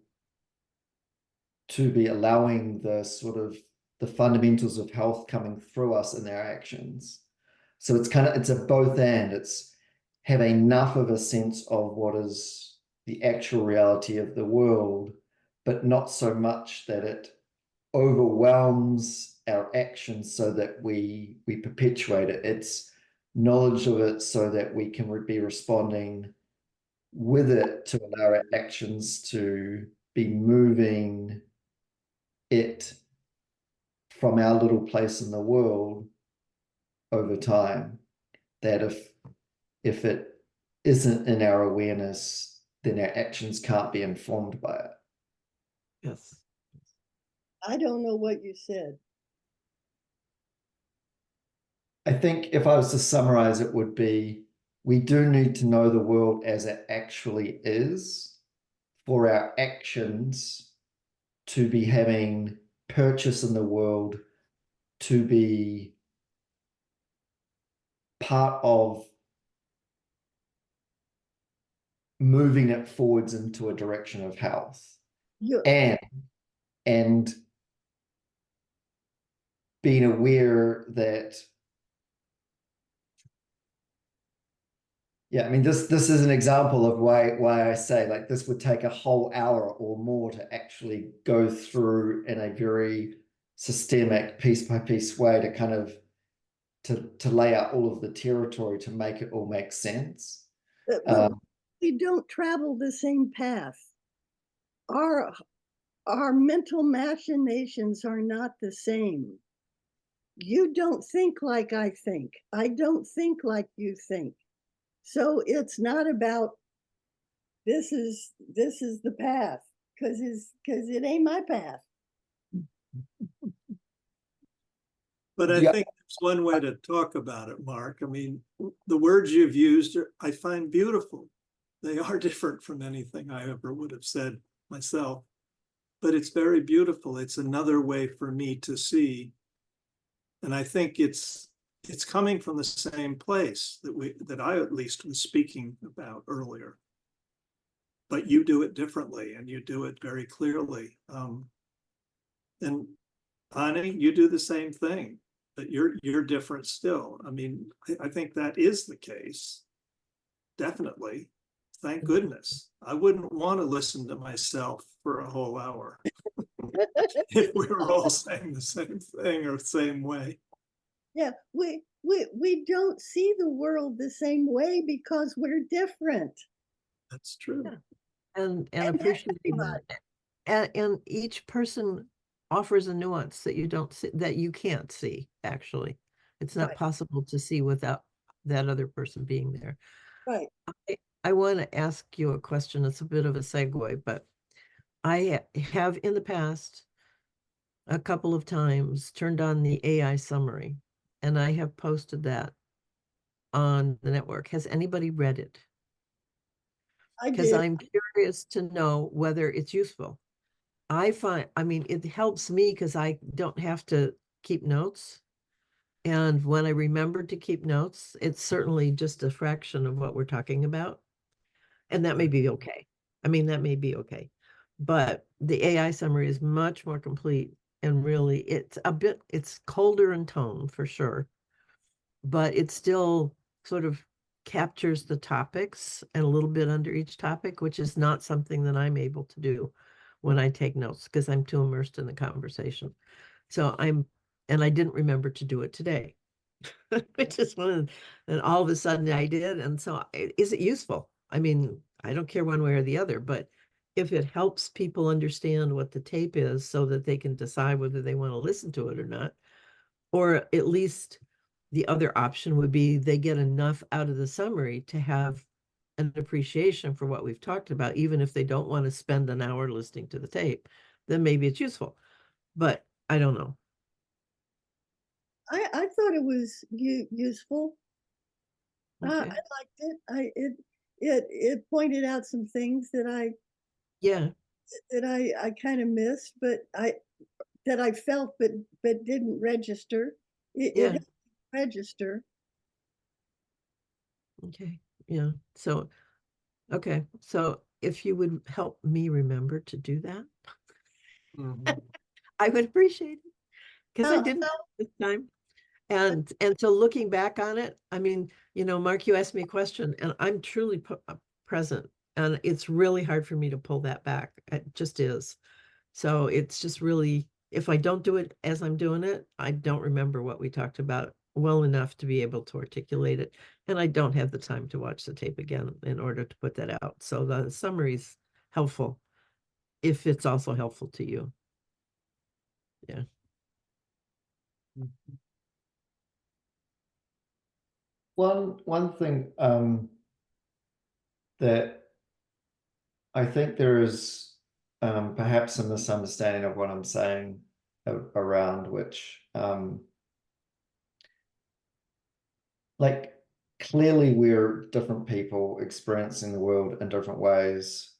to be allowing the sort of the fundamentals of health coming through us in our actions. So it's a both and. It's have enough of a sense of what is the actual reality of the world, but not so much that it overwhelms our actions so that we perpetuate it. It's knowledge of it so that we can be responding with it to allow our actions to be moving it from our little place in the world over time. That if it isn't in our awareness, then our actions can't be informed by it. Yes. I don't know what you said. I think if I was to summarize, it would be, we do need to know the world as it actually is for our actions to be having purchase in the world, to be part of moving it forwards into a direction of health, You, and being aware that, yeah, I mean, this is an example of why I say, like, this would take a whole hour or more to actually go through in a very systemic, piece by piece way to kind of to lay out all of the territory to make it all make sense. but we don't travel the same path. Our our mental machinations are not the same. You don't think like I think. I don't think like you think. So it's not about this is the path, because it ain't my path. But I Yeah. think it's one way to talk about it, Mark. I mean, the words you've used I find beautiful. They are different from anything I ever would have said myself, but it's very beautiful. It's another way for me to see. And I think it's coming from the same place that I at least was speaking about earlier. But you do it differently, and you do it very clearly. And Ani, you do the same thing, but you're different still. I mean, I think that is the case. Definitely. Thank goodness. I wouldn't want to listen to myself for a whole hour if we were all saying the same thing or the same way. Yeah, we don't see the world the same way because we're different. That's true. And And appreciating everybody. and each person offers a nuance that you don't see, that you can't see, actually. It's not Right. possible to see without that other person being there. Right. I want to ask you a question. It's a bit of a segue, but I have in the past a couple of times turned on the AI summary, and I have posted that on the network. Has anybody read it? I Because did. I'm curious to know whether it's useful. I mean, it helps me because I don't have to keep notes. And when I remember to keep notes, it's certainly just a fraction of what we're talking about. And that may be okay. I mean, that may be okay. But the AI summary is much more complete, and really it's colder in tone for sure, but it still sort of captures the topics and a little bit under each topic, which is not something that I'm able to do when I take notes because I'm too immersed in the conversation. So and I didn't remember to do it today, which is and all of a sudden I did. And so is it useful? I mean, I don't care one way or the other, but if it helps people understand what the tape is so that they can decide whether they want to listen to it or not, or at least the other option would be they get enough out of the summary to have an appreciation for what we've talked about, even if they don't want to spend an hour listening to the tape, then maybe it's useful. But I don't know. I thought it was useful. I Okay. liked it. It pointed out some things Yeah. that I kind of missed, but that I felt but didn't register. It Yeah. helped register. Okay. Yeah. So, okay. So if you would help me remember to do that, Mhm. I would appreciate it because I Well, didn't this time. And so looking back on it, I mean, Mark, you asked me a question and I'm truly present, and it's really hard for me to pull that back. It just is. So it's just really, if I don't do it as I'm doing it, I don't remember what we talked about well enough to be able to articulate it. And I don't have the time to watch the tape again in order to put that out. So the summary's helpful if it's also helpful to you. Yeah. One thing that I think there is perhaps a misunderstanding of what I'm saying around which like clearly we're different people experiencing the world in different ways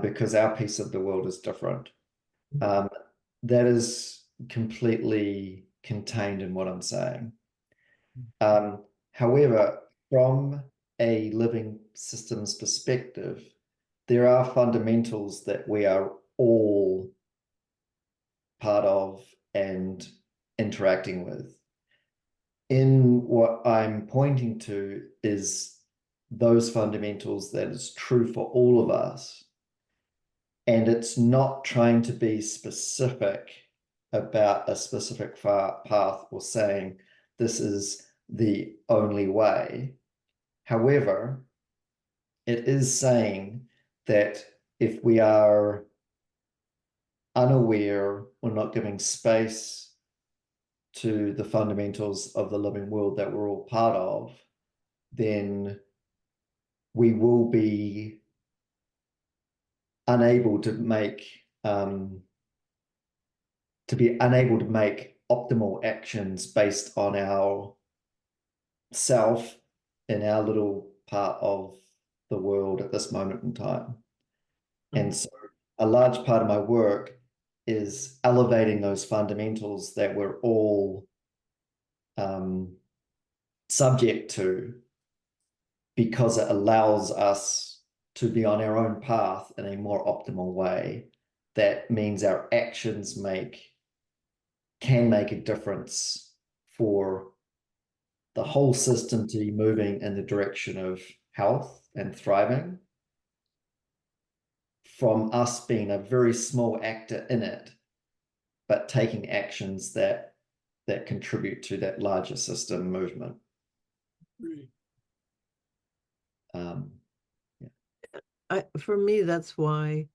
because our piece of the world is different. Um, that is completely contained in what I'm saying. However, from a living systems perspective, there are fundamentals that we are all part of and interacting with. In what I'm pointing to is those fundamentals that is true for all of us. And it's not trying to be specific about a specific path or saying this is the only way. However, it is saying that if we are unaware or not giving space to the fundamentals of the living world that we're all part of, then we will be unable to make optimal actions based on our self in our little part of the world at this moment in time. And so a large part of my work is elevating those fundamentals that we're all subject to, because it allows us to be on our own path in a more optimal way. That means our actions can make a difference for the whole system to be moving in the direction of health and thriving, from us being a very small actor in it, but taking actions that contribute to that larger system movement. Right. For me, that's why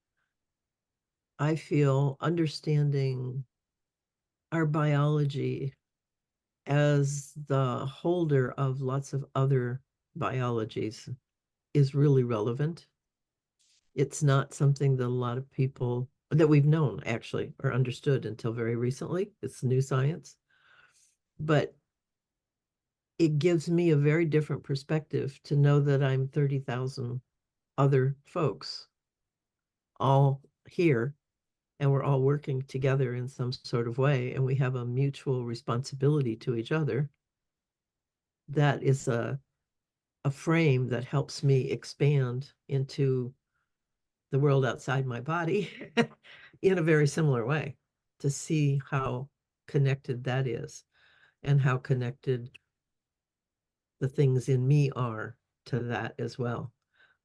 I feel understanding our biology as the holder of lots of other biologies is really relevant. It's not something that a lot of people that we've known actually or understood until very recently. It's new science. But it gives me a very different perspective to know that I'm 30,000 other folks all here and we're all working together in some sort of way and we have a mutual responsibility to each other. That is a frame that helps me expand into the world outside my body in a very similar way to see how connected that is and how connected the things in me are to that as well.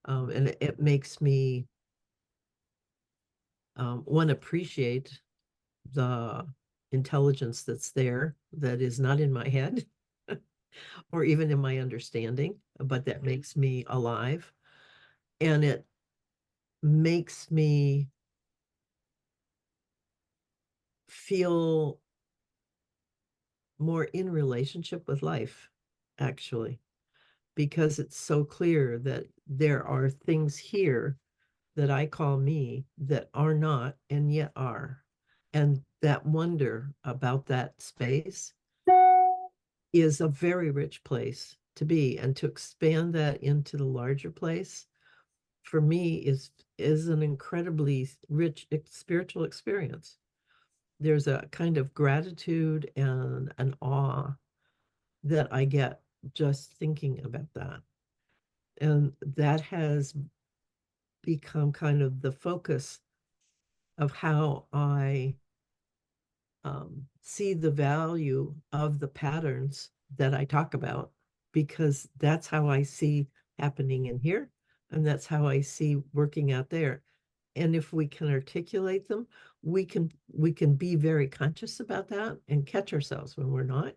And it makes me one appreciate the intelligence that's there that is not in my head or even in my understanding, but that makes me alive. And it makes me feel more in relationship with life, actually, because it's so clear that there are things here that I call me that are not and yet are. And that wonder about that space is a very rich place to be. And to expand that into the larger place, for me, is an incredibly rich spiritual experience. There's a kind of gratitude and an awe that I get just thinking about that. And that has become kind of the focus of how I see the value of the patterns that I talk about, because that's how I see happening in here. And that's how I see working out there. And if we can articulate them, we can be very conscious about that and catch ourselves when we're not,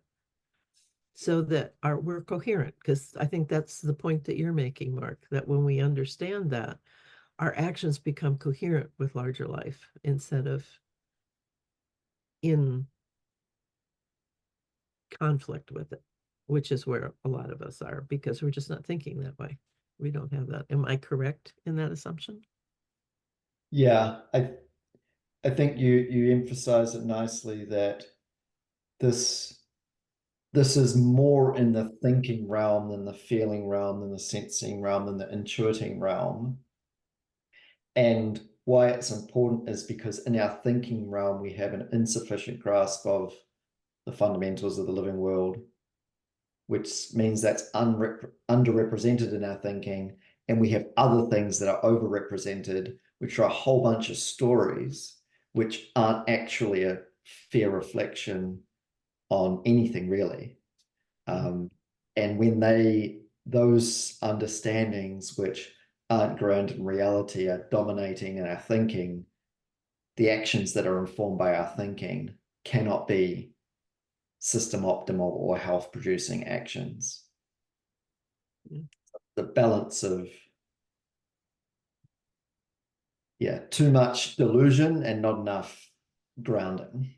so that we're coherent. Because I think that's the point that you're making, Mark, that when we understand that, our actions become coherent with larger life instead of in conflict with it, which is where a lot of us are because we're just not thinking that way. We don't have that. Am I correct in that assumption? Yeah, I think you emphasize it nicely that this this is more in the thinking realm than the feeling realm, than the sensing realm, than the intuiting realm. And why it's important is because in our thinking realm, we have an insufficient grasp of the fundamentals of the living world, which means that's underrepresented in our thinking. And we have other things that are overrepresented, which are a whole bunch of stories, which aren't actually a fair reflection on anything really. And when those understandings, which aren't grounded in reality, are dominating in our thinking, the actions that are informed by our thinking cannot be system optimal or health producing actions. The balance of too much delusion and not enough grounding.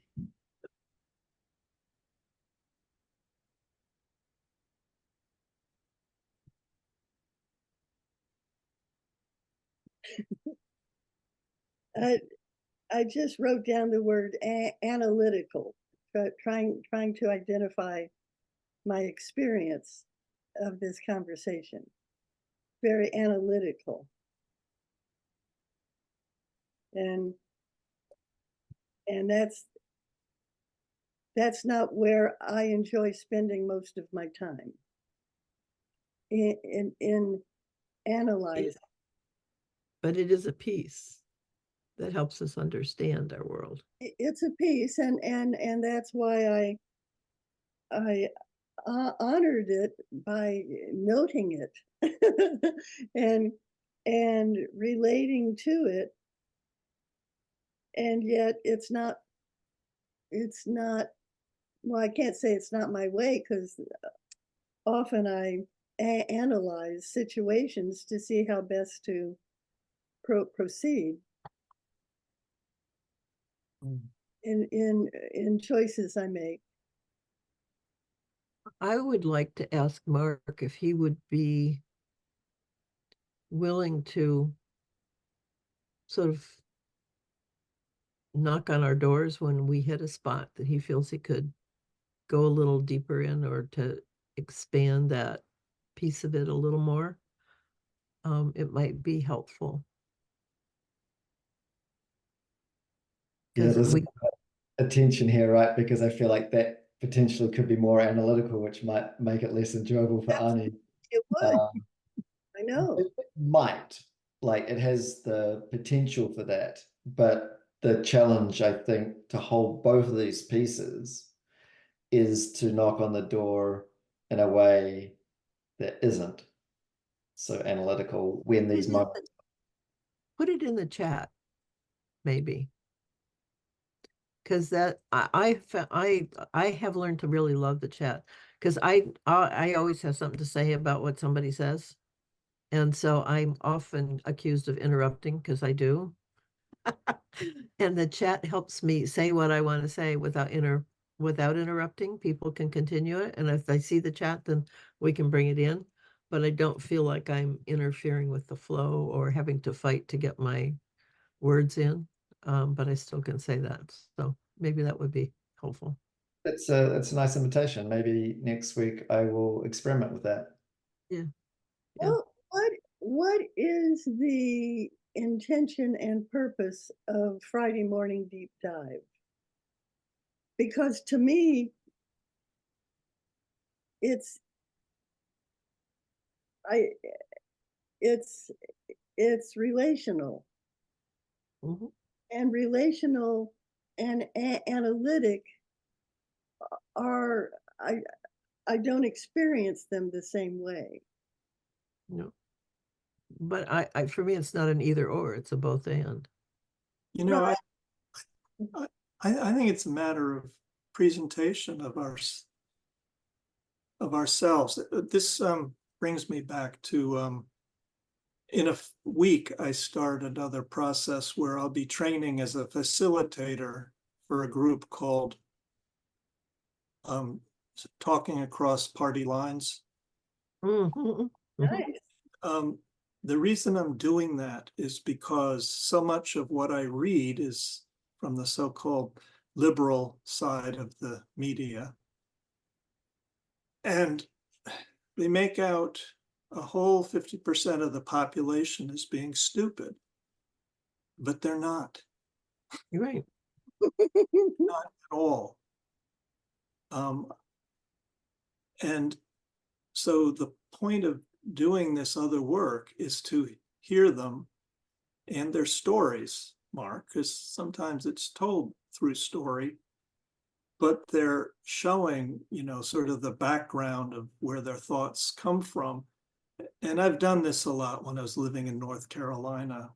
I just wrote down the word analytical, trying to identify my experience of this conversation. Very analytical. And that's not where I enjoy spending most of my time. In analyzing. But it is a piece that helps us understand our world. It's a piece, and that's why I honored it by noting it and relating to it, and yet it's not well, I can't say it's not my way, because often I analyze situations to see how best to proceed. in choices I make. I would like to ask Mark if he would be willing to sort of knock on our doors when we hit a spot that he feels he could go a little deeper in, or to expand that piece of it a little more. It might be helpful. Yeah, Because there's we, a tension here, right? Because I feel like that potentially could be more analytical, which might make it less enjoyable for Ani. It would, I know. It might, like it has the potential for that, but the challenge, I think, to hold both of these pieces is to knock on the door in a way that isn't so analytical when these moments. put it in the chat, maybe. Because that I have learned to really love the chat, because I always have something to say about what somebody says. And so I'm often accused of interrupting, because I do. And the chat helps me say what I want to say without interrupting. People can continue it. And if I see the chat, then we can bring it in. But I don't feel like I'm interfering with the flow or having to fight to get my words in. But I still can say that. So maybe that would be helpful. It's a nice invitation. Maybe next week I will experiment with that. Yeah. Well, what is the intention and purpose of Friday morning deep dive? Because to me, it's I it's relational, Mhm. and relational and analytic are I don't experience them the same way. No. But I for me, it's not an either or, it's a both and. You know, Right. I think it's a matter of presentation of ourselves. This brings me back to in a week, I start another process where I'll be training as a facilitator for a group called Talking Across Party Lines. Mhm, mhm. Nice. The reason I'm doing that is because so much of what I read is from the so-called liberal side of the media. And they make out a whole 50% of the population as being stupid, but they're not. You're right. Not at all. And so the point of doing this other work is to hear them and their stories, Mark, because sometimes it's told through story, but they're showing, sort of the background of where their thoughts come from. And I've done this a lot when I was living in North Carolina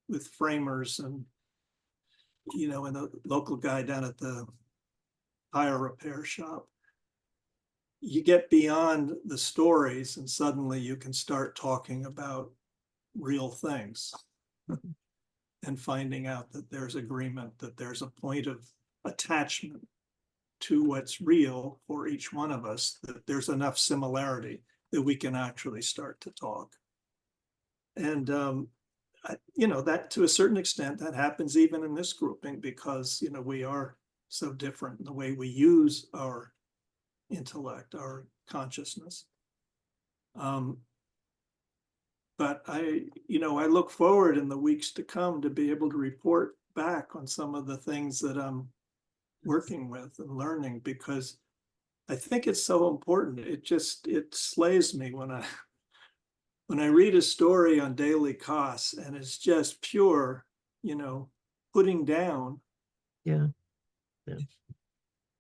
with framers and, and the local guy down at the tire repair shop. You get beyond the stories and suddenly you can start talking about real things and finding out that there's agreement, that there's a point of attachment to what's real for each one of us, that there's enough similarity that we can actually start to talk. And, that to a certain extent, that happens even in this grouping because, we are so different in the way we use our intellect, our consciousness. But I look forward in the weeks to come to be able to report back on some of the things that I'm working with and learning, because I think it's so important. It slays me when I read a story on daily costs and it's just pure, putting down. Yeah. Yeah.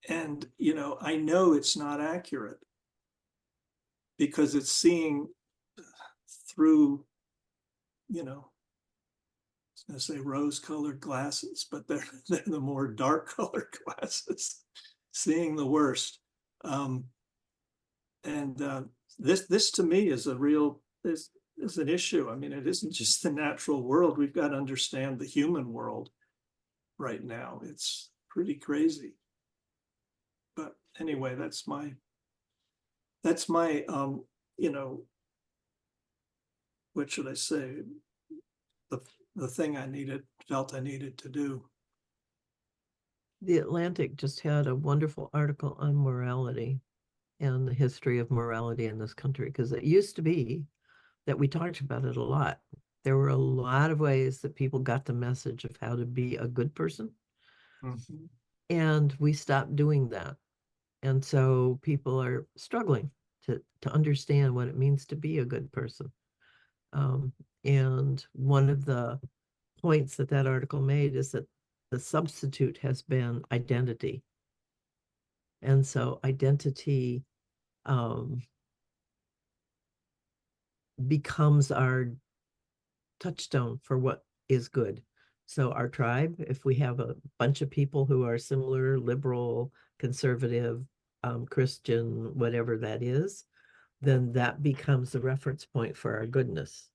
And, I know it's not accurate because it's seeing through, I was going to say rose-colored glasses, but they're the more dark-colored glasses, seeing the worst. This to me is a real is an issue. I mean, it isn't just the natural world. We've got to understand the human world right now. It's pretty crazy. But anyway, that's my what should I say? The thing felt I needed to do. The Atlantic just had a wonderful article on morality and the history of morality in this country, because it used to be that we talked about it a lot. There were a lot of ways that people got the message of how to be a good person, Mhm. and we stopped doing that. And so people are struggling to understand what it means to be a good person. And one of the points that that article made is that the substitute has been identity. And so identity becomes our touchstone for what is good. So our tribe, if we have a bunch of people who are similar, liberal, conservative, Christian, whatever that is, then that becomes the reference point for our goodness.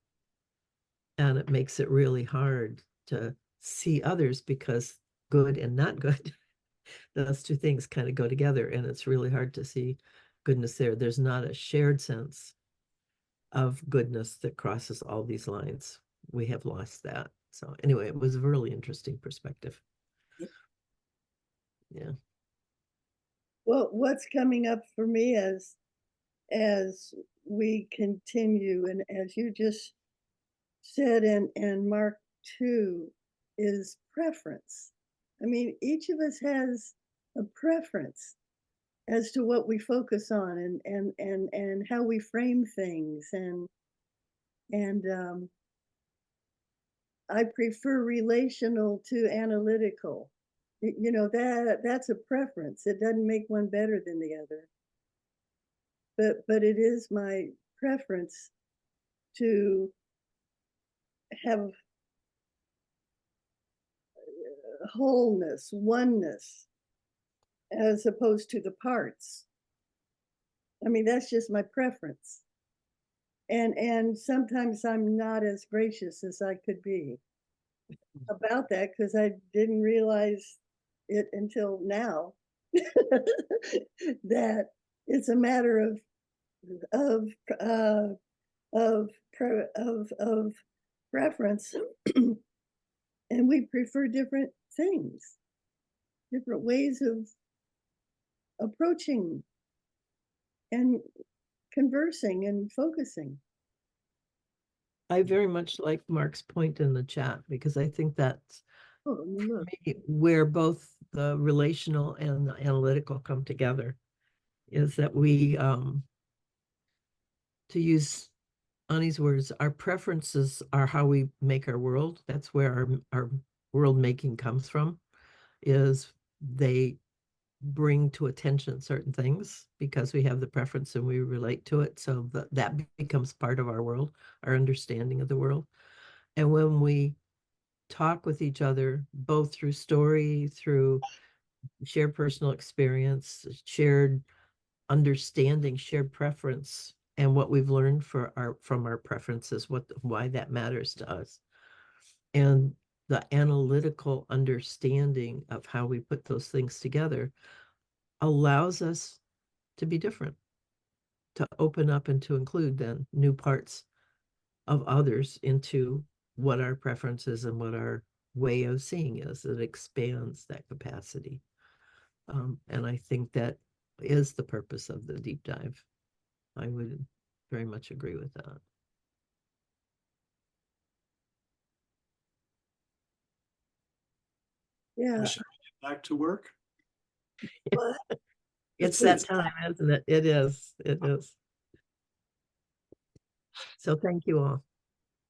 And it makes it really hard to see others, because good and not good, those two things kind of go together, and it's really hard to see goodness there. There's not a shared sense of goodness that crosses all these lines. We have lost that. So anyway, it was a really interesting perspective. Yep. Yeah. Well, what's coming up for me as we continue, and as you just said, and Mark too, is preference. I mean, each of us has a preference as to what we focus on, and how we frame things, and I prefer relational to analytical. You know, that's a preference. It doesn't make one better than the other. But it is my preference to have wholeness, oneness, as opposed to the parts. I mean, that's just my preference. And sometimes I'm not as gracious as I could be about that, because I didn't realize it until now that it's a matter of uh, of of preference, and we prefer different things, different ways of approaching and conversing and focusing. I very much like Mark's point in the chat, because I think that's Oh, look. where both the relational and the analytical come together, is that we, to use Ani's words, our preferences are how we make our world. That's where our world making comes from, is they bring to attention certain things because we have the preference and we relate to it. So that becomes part of our world, our understanding of the world. And when we talk with each other, both through story, through shared personal experience, shared understanding, shared preference, and what we've learned from our preferences, why that matters to us, and the analytical understanding of how we put those things together, allows us to be different, to open up and to include then new parts of others into what our preferences and what our way of seeing is. It expands that capacity. And I think that is the purpose of the deep dive. I would very much agree with that. Yeah. Should we get back to work? It's that time, isn't it? It is. It is. So thank you all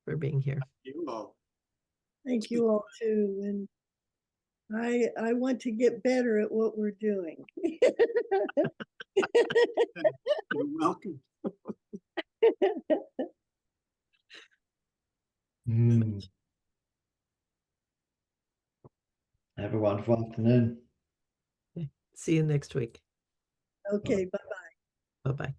for being here. You all. Thank you all too. And I want to get better at what we're doing. You're welcome. Have a wonderful afternoon. See you next week. Okay, bye-bye. Bye-bye.